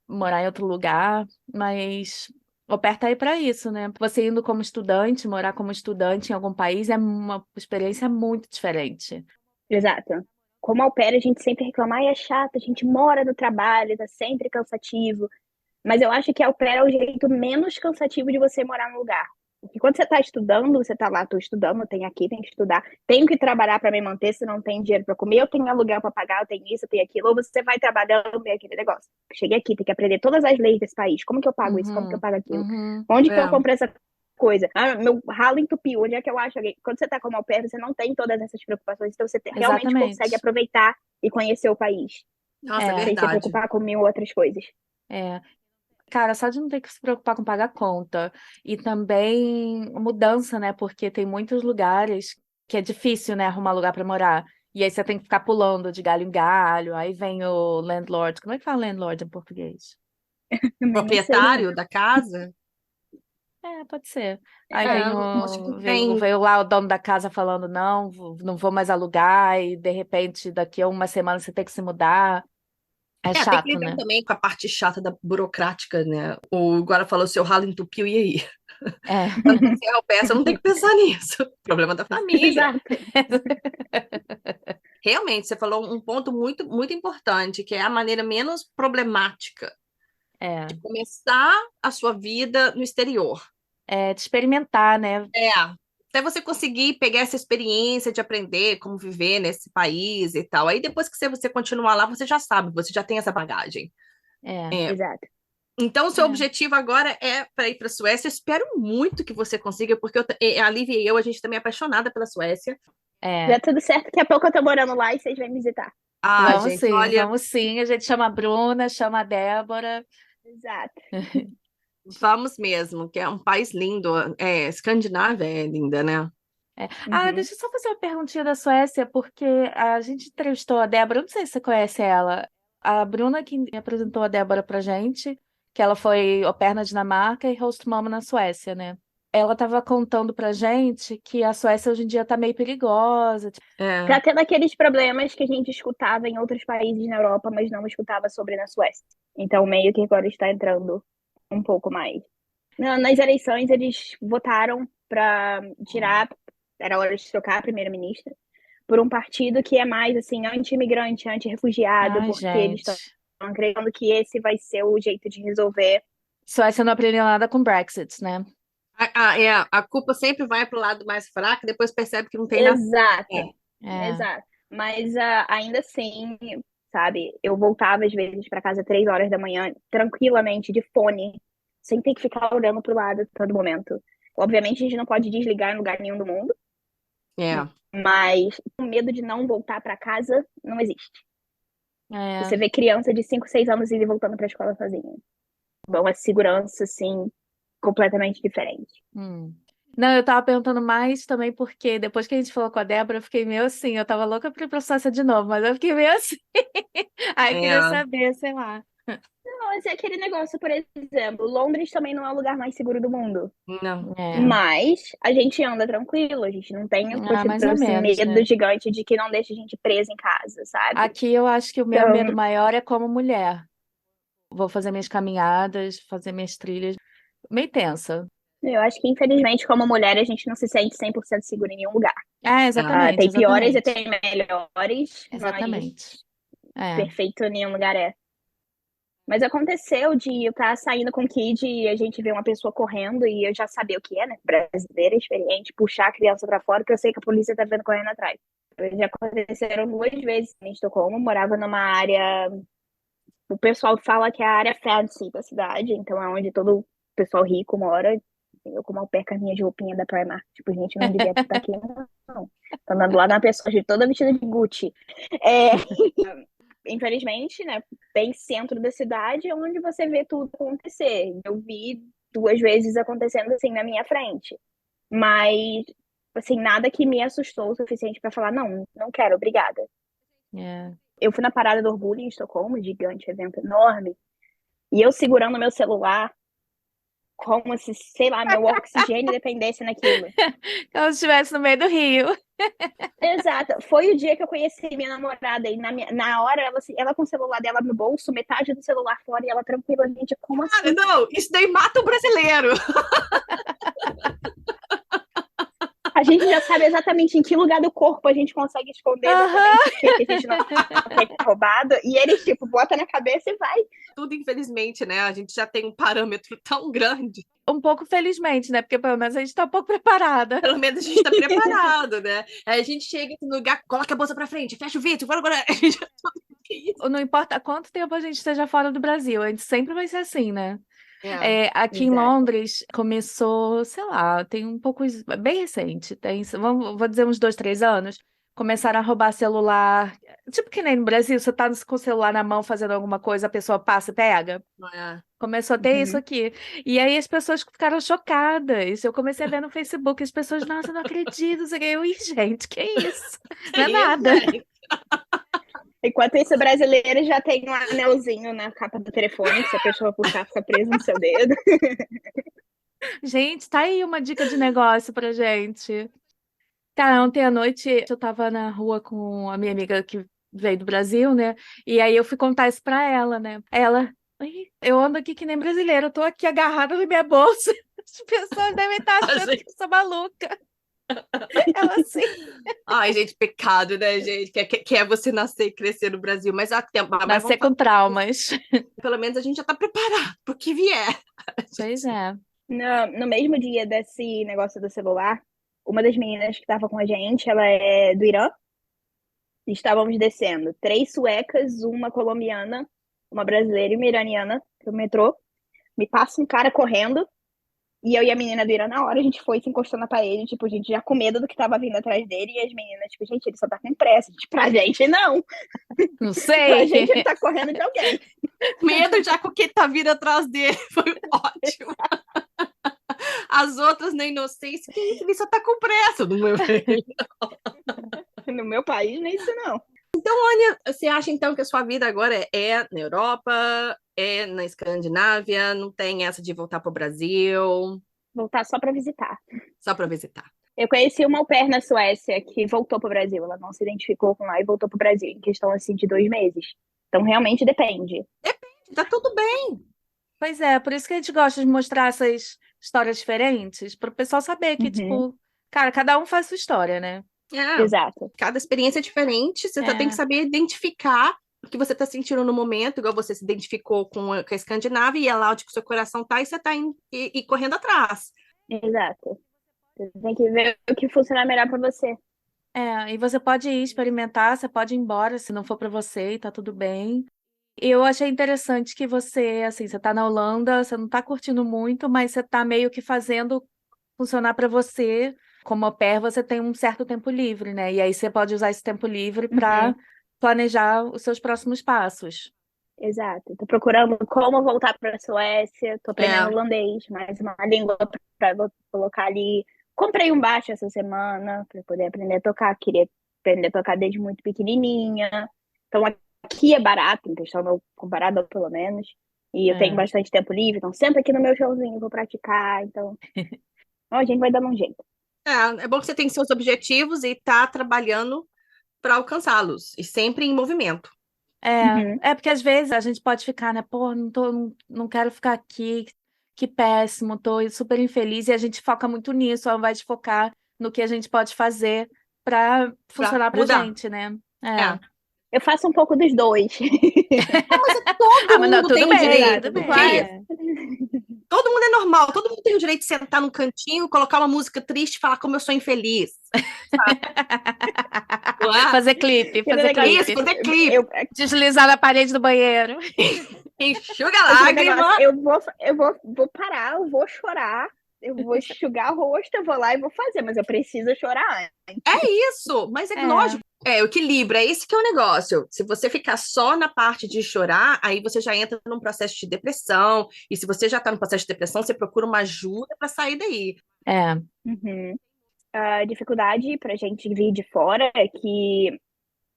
Speaker 1: morar em outro lugar, mas au pair tá aí para isso, né? Você indo como estudante, morar como estudante em algum país é uma experiência muito diferente.
Speaker 3: Exato. Como au pair, a gente sempre reclama, ai, é chato, a gente mora no trabalho, tá sempre cansativo. Mas eu acho que au pair é o jeito menos cansativo de você morar no lugar. Porque quando você está estudando, você está lá, estou estudando, tenho aqui, tenho que estudar, tenho que trabalhar para me manter, se não tenho dinheiro para comer, eu tenho aluguel para pagar, eu tenho isso, eu tenho aquilo, ou você vai trabalhando e aquele negócio. Cheguei aqui, tenho que aprender todas as leis desse país, como que eu pago isso, como que eu
Speaker 1: Uhum,
Speaker 3: pago aquilo,
Speaker 1: uhum,
Speaker 3: onde que eu
Speaker 2: É.
Speaker 3: compro essa coisa, ah, meu ralo entupiu, onde é que eu acho alguém? Quando você está como au pair, você não tem todas essas preocupações, então você realmente consegue
Speaker 1: exatamente.
Speaker 3: aproveitar e conhecer o país,
Speaker 2: Nossa, é
Speaker 1: É,
Speaker 3: sem se
Speaker 2: verdade.
Speaker 3: preocupar com mil outras coisas.
Speaker 1: é. Cara, só de não ter que se preocupar com pagar conta. E também mudança, né? Porque tem muitos lugares que é difícil, né? Arrumar lugar para morar. E aí você tem que ficar pulando de galho em galho. Aí vem o landlord. Como é que fala landlord em português?
Speaker 3: Também não sei, não.
Speaker 2: Proprietário da casa.
Speaker 1: É, pode ser. Aí
Speaker 2: É,
Speaker 1: vem
Speaker 2: acho que vem.
Speaker 1: veio lá o dono da casa falando, não, não vou mais alugar, e de repente, daqui a uma semana você tem que se mudar. É
Speaker 2: É, tem que
Speaker 1: chato,
Speaker 2: lidar
Speaker 1: né?
Speaker 2: também com a parte chata da burocrática, né? O agora falou seu ralo entupiu, e aí?
Speaker 1: É.
Speaker 2: Quando você é au pair, você não tem que pensar nisso. Problema da família.
Speaker 3: Exato.
Speaker 2: Realmente, você falou um ponto muito, muito importante, que é a maneira menos problemática
Speaker 1: É,
Speaker 2: de começar a sua vida no exterior.
Speaker 1: é de experimentar, né?
Speaker 2: É, até você conseguir pegar essa experiência de aprender como viver nesse país e tal. Aí depois que você continuar lá, você já sabe, você já tem essa bagagem.
Speaker 1: É,
Speaker 2: É,
Speaker 3: Exato.
Speaker 2: então, o seu
Speaker 1: é,
Speaker 2: objetivo agora é para ir para a Suécia. Eu espero muito que você consiga, porque a Lívia e eu, a gente também é apaixonada pela Suécia.
Speaker 1: é.
Speaker 3: Já tudo certo, daqui a pouco eu tô morando lá e vocês vêm visitar.
Speaker 2: Ah,
Speaker 1: Vamos
Speaker 2: gente,
Speaker 1: sim,
Speaker 2: olha,
Speaker 1: vamos sim. A gente chama a Bruna, chama a Débora.
Speaker 3: Exato.
Speaker 2: vamos mesmo, que é um país lindo. É, Escandinávia é linda, né?
Speaker 1: É. Ah,
Speaker 3: Uhum.
Speaker 1: deixa eu só fazer uma perguntinha da Suécia, porque a gente entrevistou a Débora, eu não sei se você conhece ela. A Bruna que apresentou a Débora pra gente, que ela foi au pair na Dinamarca e host mom na Suécia, né? Ela estava contando pra gente que a Suécia hoje em dia tá meio perigosa.
Speaker 2: É,
Speaker 3: Tá tendo aqueles problemas que a gente escutava em outros países na Europa, mas não escutava sobre na Suécia. Então, meio que agora está entrando um pouco mais. Nas eleições, eles votaram para tirar, era hora de trocar a primeira-ministra, por um partido que é mais, assim, anti-imigrante, anti-refugiado,
Speaker 1: Ai,
Speaker 3: porque eles estão
Speaker 1: gente.
Speaker 3: acreditando que esse vai ser o jeito de resolver.
Speaker 1: Suécia não aprendeu nada com Brexit, né?
Speaker 2: a culpa sempre vai para o lado mais fraco, depois percebe que não tem nada.
Speaker 3: Exato,
Speaker 2: É,
Speaker 1: É.
Speaker 3: exato. Mas ainda assim, sabe, eu voltava às vezes para casa 3 horas da manhã, tranquilamente, de fone, sem ter que ficar olhando pro lado a todo momento. Obviamente, a gente não pode desligar em lugar nenhum do mundo,
Speaker 2: é.
Speaker 3: mas o medo de não voltar para casa não existe.
Speaker 1: É.
Speaker 3: Você vê criança de 5, 6 anos indo e voltando para a escola sozinha. Então, a segurança, assim, completamente diferente.
Speaker 1: Hum. Não, eu tava perguntando mais também porque depois que a gente falou com a Débora, eu fiquei meio assim, eu tava louca pra ir pra Suécia de novo, mas eu fiquei meio assim. Aí eu queria
Speaker 2: É.
Speaker 1: saber, sei lá.
Speaker 3: Mas é aquele negócio, por exemplo, Londres também não é o lugar mais seguro do mundo.
Speaker 2: Não.
Speaker 1: É.
Speaker 3: Mas a gente anda tranquilo, a gente não tem
Speaker 1: Mais ou
Speaker 3: esse
Speaker 1: menos,
Speaker 3: medo
Speaker 1: né?
Speaker 3: gigante de que não deixa a gente presa em casa, sabe?
Speaker 1: Aqui eu acho que o meu medo
Speaker 3: Então,
Speaker 1: maior é como mulher. Vou fazer minhas caminhadas, fazer minhas trilhas. Meio tensa.
Speaker 3: eu acho que infelizmente, como mulher, a gente não se sente 100% segura em nenhum lugar.
Speaker 1: É, exatamente,
Speaker 3: Tem piores e
Speaker 1: exatamente.
Speaker 3: tem melhores, mas
Speaker 1: Exatamente. É.
Speaker 3: perfeito em nenhum lugar é. Mas aconteceu de eu estar saindo com o Kid e a gente ver uma pessoa correndo e eu já sabia o que é, né? Brasileira, experiente, puxar a criança pra fora, que eu sei que a polícia tá vendo correndo atrás. Já aconteceram 2 vezes em Estocolmo, morava numa área. O pessoal fala que é a área fancy da cidade, então é onde todo o pessoal rico mora. Eu, como au pair, com a minha roupinha da Primark. Tipo, gente, não devia estar aqui, não. Tô andando lá na pessoa, gente, toda vestida de Gucci. É, infelizmente, né, bem centro da cidade, é onde você vê tudo acontecer. Eu vi 2 vezes acontecendo assim na minha frente. Mas, assim, nada que me assustou o suficiente pra falar, não, não quero, obrigada.
Speaker 1: É.
Speaker 3: Eu fui na Parada do Orgulho em Estocolmo, gigante, evento enorme, e eu segurando meu celular, como se, sei lá, meu oxigênio dependesse naquilo.
Speaker 1: Como se estivesse no meio do rio.
Speaker 3: Exato. Foi o dia que eu conheci minha namorada e na hora ela com o celular dela no bolso, metade do celular fora e ela tranquila, gente, como
Speaker 2: Cara,
Speaker 3: assim?
Speaker 2: não, isso daí mata o brasileiro.
Speaker 3: A gente já sabe exatamente em que lugar do corpo a gente consegue esconder
Speaker 1: Aham.
Speaker 3: exatamente o que a gente não quer roubado. E eles, tipo, bota na cabeça e vai.
Speaker 2: Tudo, infelizmente, né? A gente já tem um parâmetro tão grande.
Speaker 1: Um pouco felizmente, né? Porque pelo menos a gente tá um pouco preparada.
Speaker 2: Pelo menos a gente tá preparado, né? Aí a gente chega no lugar, coloca a bolsa pra frente, fecha o vidro, bora, bora. A gente já sabe o que é isso.
Speaker 1: Não importa quanto tempo a gente esteja fora do Brasil, a gente sempre vai ser assim, né?
Speaker 2: É,
Speaker 1: Aqui em
Speaker 3: Exato.
Speaker 1: Londres começou, sei lá, tem um pouco, bem recente, vou dizer uns 2, 3 anos, começaram a roubar celular, tipo que nem no Brasil, você tá com o celular na mão fazendo alguma coisa, a pessoa passa e pega.
Speaker 2: não é?
Speaker 1: Começou a ter isso
Speaker 3: Uhum.
Speaker 1: aqui. E aí as pessoas ficaram chocadas. Eu comecei a ver no Facebook, as pessoas, nossa, não acredito. Eu, ih, gente, que isso?
Speaker 2: Que
Speaker 1: Não é
Speaker 2: isso,
Speaker 1: nada.
Speaker 2: velho?
Speaker 3: Enquanto isso, o brasileiro já tem um anelzinho na capa do telefone, que se a pessoa puxar, fica preso no seu dedo.
Speaker 1: Gente, tá aí uma dica de negócio pra gente. Cara, ontem à noite eu tava na rua com a minha amiga que veio do Brasil, né? E aí eu fui contar isso pra ela, né? Ela, "Ih, eu ando aqui que nem brasileira, eu tô aqui agarrada na minha bolsa. As pessoas devem estar
Speaker 2: A
Speaker 1: achando que
Speaker 2: gente-
Speaker 1: eu sou maluca." Ela assim.
Speaker 2: Ai, gente, pecado, né, gente? Que é você nascer e crescer no Brasil. Mas
Speaker 1: Nascer
Speaker 2: vamos falar,
Speaker 1: com traumas.
Speaker 2: pelo menos a gente já tá preparado pro que vier.
Speaker 1: Pois é.
Speaker 3: No mesmo dia desse negócio do celular, uma das meninas que estava com a gente, ela é do Irã, e estávamos descendo. 3 suecas, uma colombiana, uma brasileira e uma iraniana no metrô. Me passa um cara correndo, e eu e a menina do Irã, na hora, a gente foi se encostando na parede, tipo, a gente já com medo do que tava vindo atrás dele, e as meninas, tipo, gente, ele só tá com pressa. Tipo, pra gente, não.
Speaker 1: Não
Speaker 3: Pra
Speaker 1: sei.
Speaker 3: gente, ele tá correndo de alguém.
Speaker 2: Medo já com o que tá vindo atrás dele. Foi ótimo. As outras na inocência, que isso? Ele só tá com pressa. No meu...
Speaker 3: No meu país, nem isso, não.
Speaker 2: Você acha então que a sua vida agora é na Europa, é na Escandinávia, não tem essa de voltar pro Brasil,
Speaker 3: Voltar só pra visitar.
Speaker 2: só para visitar?
Speaker 3: Eu conheci uma au pair na Suécia que voltou pro Brasil. Ela não se identificou com lá e voltou pro Brasil em questão, assim, de 2 meses. Então, realmente depende.
Speaker 2: Tá tudo bem.
Speaker 1: Pois é, por isso que a gente gosta de mostrar essas histórias diferentes, para o pessoal saber que,
Speaker 3: Uhum.
Speaker 1: tipo, cara, cada um faz sua história, né?
Speaker 2: É,
Speaker 3: Exato.
Speaker 2: cada experiência é diferente, você só tem que
Speaker 1: É,
Speaker 2: saber identificar o que você está sentindo no momento, igual você se identificou com a Escandinávia, e é lá onde que o seu coração tá, e você tá e correndo atrás.
Speaker 3: Exato. Você tem que ver o que funciona melhor pra você.
Speaker 1: e você pode ir experimentar, você pode ir embora se não for para você e tá tudo bem. Eu achei interessante que você, assim, você tá na Holanda, você não tá curtindo muito, mas você tá meio que fazendo funcionar para você. Como au pair, você tem um certo tempo livre, né? E aí você pode usar esse tempo livre para
Speaker 3: Uhum.
Speaker 1: planejar os seus próximos passos.
Speaker 3: Exato. Tô procurando como voltar pra Suécia. Tô aprendendo
Speaker 2: É,
Speaker 3: holandês, mais uma língua pra colocar ali. Comprei um baixo essa semana pra poder aprender a tocar. Queria aprender a tocar desde muito pequenininha. Então, aqui é barato, em questão comparado pelo menos. E eu tenho
Speaker 1: É.
Speaker 3: bastante tempo livre, então senta aqui no meu showzinho, vou praticar. Então, a gente vai dando um jeito.
Speaker 2: É bom que você tem seus objetivos e tá trabalhando para alcançá-los, e sempre em movimento.
Speaker 3: Uhum.
Speaker 1: É porque às vezes a gente pode ficar, né? Pô, não quero ficar aqui, que péssimo, tô super infeliz, e a gente foca muito nisso, ao invés de focar no que a gente pode fazer para
Speaker 2: Para
Speaker 1: funcionar pra
Speaker 2: mudar.
Speaker 1: gente, né?
Speaker 2: É.
Speaker 3: Eu faço um pouco dos dois.
Speaker 1: Ah,
Speaker 2: Todo
Speaker 1: mas não,
Speaker 2: mundo tem o direito,
Speaker 1: tudo
Speaker 2: do
Speaker 1: bem.
Speaker 2: quê?
Speaker 3: Claro.
Speaker 2: Todo mundo é normal, todo mundo tem o direito de sentar num cantinho, colocar uma música triste e falar como eu sou infeliz. Não é?
Speaker 3: Aquele
Speaker 1: Fazer
Speaker 3: negócio,
Speaker 2: Isso,
Speaker 1: clipe.
Speaker 2: fazer clipe,
Speaker 1: Deslizar na parede do banheiro.
Speaker 2: enxuga a
Speaker 3: aquele
Speaker 2: lágrima.
Speaker 3: negócio, vou parar, eu vou chorar, eu vou enxugar o rosto, eu vou lá e vou fazer, mas eu preciso chorar antes.
Speaker 2: É isso, mas é
Speaker 1: É,
Speaker 2: lógico. É, o equilíbrio, é esse que é o negócio. Se você ficar só na parte de chorar, aí você já entra num processo de depressão. E se você já está no processo de depressão, você procura uma ajuda para sair daí.
Speaker 1: é.
Speaker 3: Uhum. A dificuldade pra gente vir de fora é que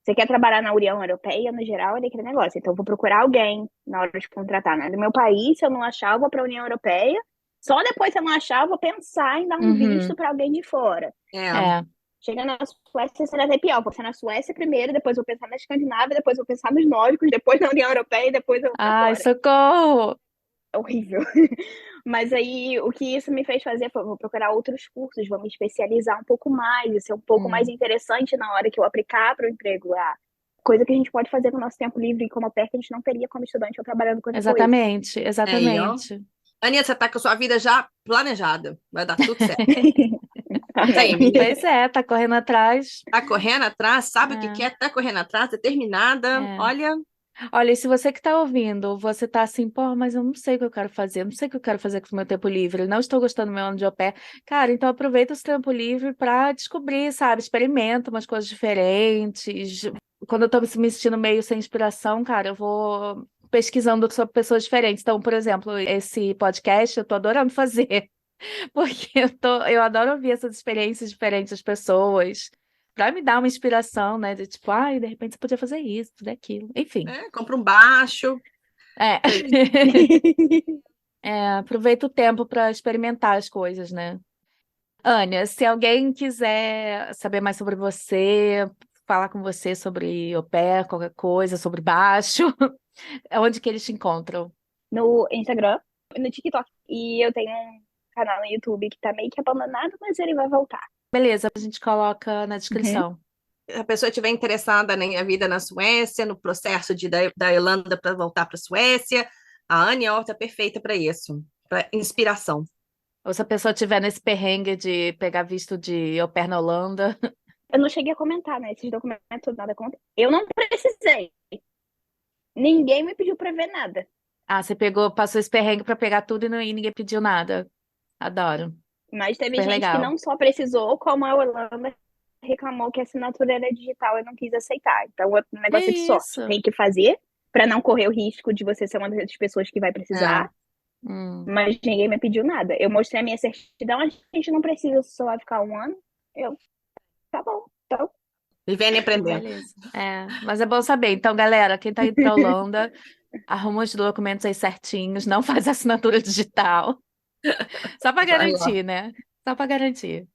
Speaker 3: você quer trabalhar na União Europeia, no geral, é aquele negócio. Então, eu vou procurar alguém na hora de contratar, né? No meu país, se eu não achar, eu vou para a União Europeia. Só depois, se eu não achar, eu vou pensar em dar um visto
Speaker 1: Uhum,
Speaker 3: para alguém de fora.
Speaker 2: É,
Speaker 1: é.
Speaker 3: Chega na Suécia, será até pior. Vou pensar na Suécia primeiro, depois vou pensar na Escandinávia, depois vou pensar nos nórdicos, depois na União Europeia e depois eu vou para
Speaker 1: Ai,
Speaker 3: fora.
Speaker 1: socorro!
Speaker 3: É horrível. Mas aí, o que isso me fez fazer foi, vou procurar outros cursos, vou me especializar um pouco mais, e ser um pouco mais interessante na hora que eu aplicar para o emprego. Coisa que a gente pode fazer no nosso tempo livre como au pair, que a gente não teria como estudante ou trabalhando com outra coisa.
Speaker 1: Exatamente,
Speaker 2: aí, ó.
Speaker 1: exatamente.
Speaker 2: Aninha, você tá com a sua vida já planejada. Vai dar tudo certo. Isso aí,
Speaker 3: Amém.
Speaker 2: menina.
Speaker 1: Pois é, tá correndo atrás.
Speaker 2: Tá correndo atrás, sabe o que
Speaker 1: É,
Speaker 2: quer, tá correndo atrás, determinada.
Speaker 1: é.
Speaker 2: Olha,
Speaker 1: Olha, e se você que está ouvindo, você está assim, pô, mas eu não sei o que eu quero fazer, não sei o que eu quero fazer com o meu tempo livre, não estou gostando do meu ano de au pair. Cara, então aproveita esse tempo livre para descobrir, sabe? Experimenta umas coisas diferentes. Quando eu estou me sentindo meio sem inspiração, cara, eu vou pesquisando sobre pessoas diferentes. Então, por exemplo, esse podcast eu tô adorando fazer, porque eu adoro ouvir essas experiências diferentes das pessoas. Pra me dar uma inspiração, né? De tipo, ai, de repente você podia fazer isso, fazer aquilo. Enfim.
Speaker 2: compra um baixo.
Speaker 1: É. É, aproveita o tempo para experimentar as coisas, né? Ânia, se alguém quiser saber mais sobre você, falar com você sobre au pair, qualquer coisa, sobre baixo, é onde que eles te encontram?
Speaker 3: No Instagram, no TikTok. E eu tenho um canal no YouTube que tá meio que abandonado, mas ele vai voltar.
Speaker 1: Beleza, a gente coloca na
Speaker 3: Uhum.
Speaker 1: descrição.
Speaker 2: Se a pessoa estiver interessada na vida na Suécia, no processo da Irlanda para voltar para a Suécia, a Anne Horta é perfeita para isso, para inspiração.
Speaker 1: Ou se a pessoa estiver nesse perrengue de pegar visto de au pair na Holanda.
Speaker 3: Eu não cheguei a comentar, né? Esses documentos, nada contra. Eu não precisei. Ninguém me pediu pra ver nada.
Speaker 1: Ah, você passou esse perrengue para pegar tudo e ninguém pediu nada. Adoro.
Speaker 3: Mas teve
Speaker 1: Super
Speaker 3: gente que
Speaker 1: legal.
Speaker 3: não só precisou, como a Holanda reclamou que a assinatura era digital e não quis aceitar. Então, o
Speaker 1: Que
Speaker 3: negócio é de sorte.
Speaker 1: isso?
Speaker 3: Tem que fazer para não correr o risco de você ser uma das pessoas que vai
Speaker 2: É.
Speaker 3: precisar.
Speaker 1: Hum.
Speaker 3: Mas ninguém me pediu nada. Eu mostrei a minha certidão, a gente não precisa, só vai ficar um ano. Eu, tá bom. Então,
Speaker 2: Vivendo e aprendendo.
Speaker 1: Beleza. É, mas é bom saber. Então, galera, quem tá indo pra Holanda, arruma os documentos aí certinhos, não faz assinatura digital. Só para
Speaker 2: Vai lá.
Speaker 1: garantir, né? Só para garantir.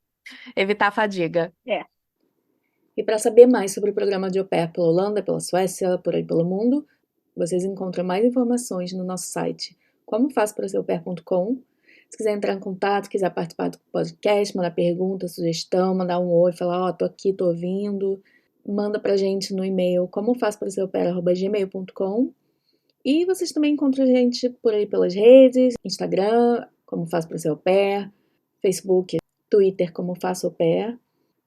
Speaker 1: Evitar a fadiga.
Speaker 3: é.
Speaker 1: E para saber mais sobre o programa de au pair pela Holanda, pela Suécia, por aí pelo mundo, vocês encontram mais informações no nosso site comofaçoparaseupair.com. Se quiser entrar em contato, quiser participar do podcast, mandar pergunta, sugestão, mandar um oi, falar, ó, tô aqui, tô ouvindo, manda pra gente no e-mail comofaçoparaseupair@gmail.com. E vocês também encontram a gente por aí pelas redes, Instagram, como faço para ser au pair, Facebook, Twitter, como faço au pair,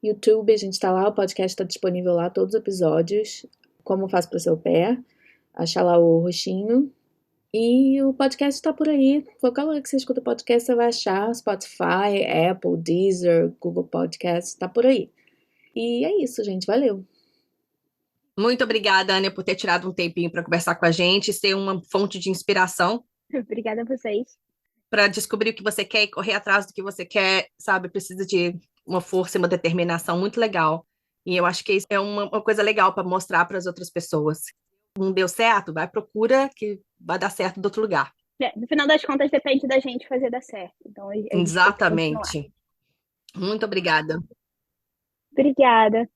Speaker 1: YouTube, a gente tá lá, o podcast está disponível lá, todos os episódios, como faço para ser au pair, achar lá o roxinho. E o podcast está por aí. Qualquer lugar que você escuta podcast, você vai achar. Spotify, Apple, Deezer, Google Podcast, tá por aí. E é isso, gente. Valeu.
Speaker 2: Muito obrigada, Anne, por ter tirado um tempinho para conversar com a gente, ser uma fonte de inspiração
Speaker 3: Obrigada a vocês.
Speaker 2: para descobrir o que você quer e correr atrás do que você quer, sabe? Precisa de uma força e uma determinação muito legal. E eu acho que isso é uma coisa legal para mostrar para as outras pessoas. não deu certo, vai procura que vai dar certo do outro lugar.
Speaker 3: No final das contas, depende da gente fazer dar certo. Então, a gente tem que continuar.
Speaker 2: Exatamente. Muito obrigada.
Speaker 3: Obrigada.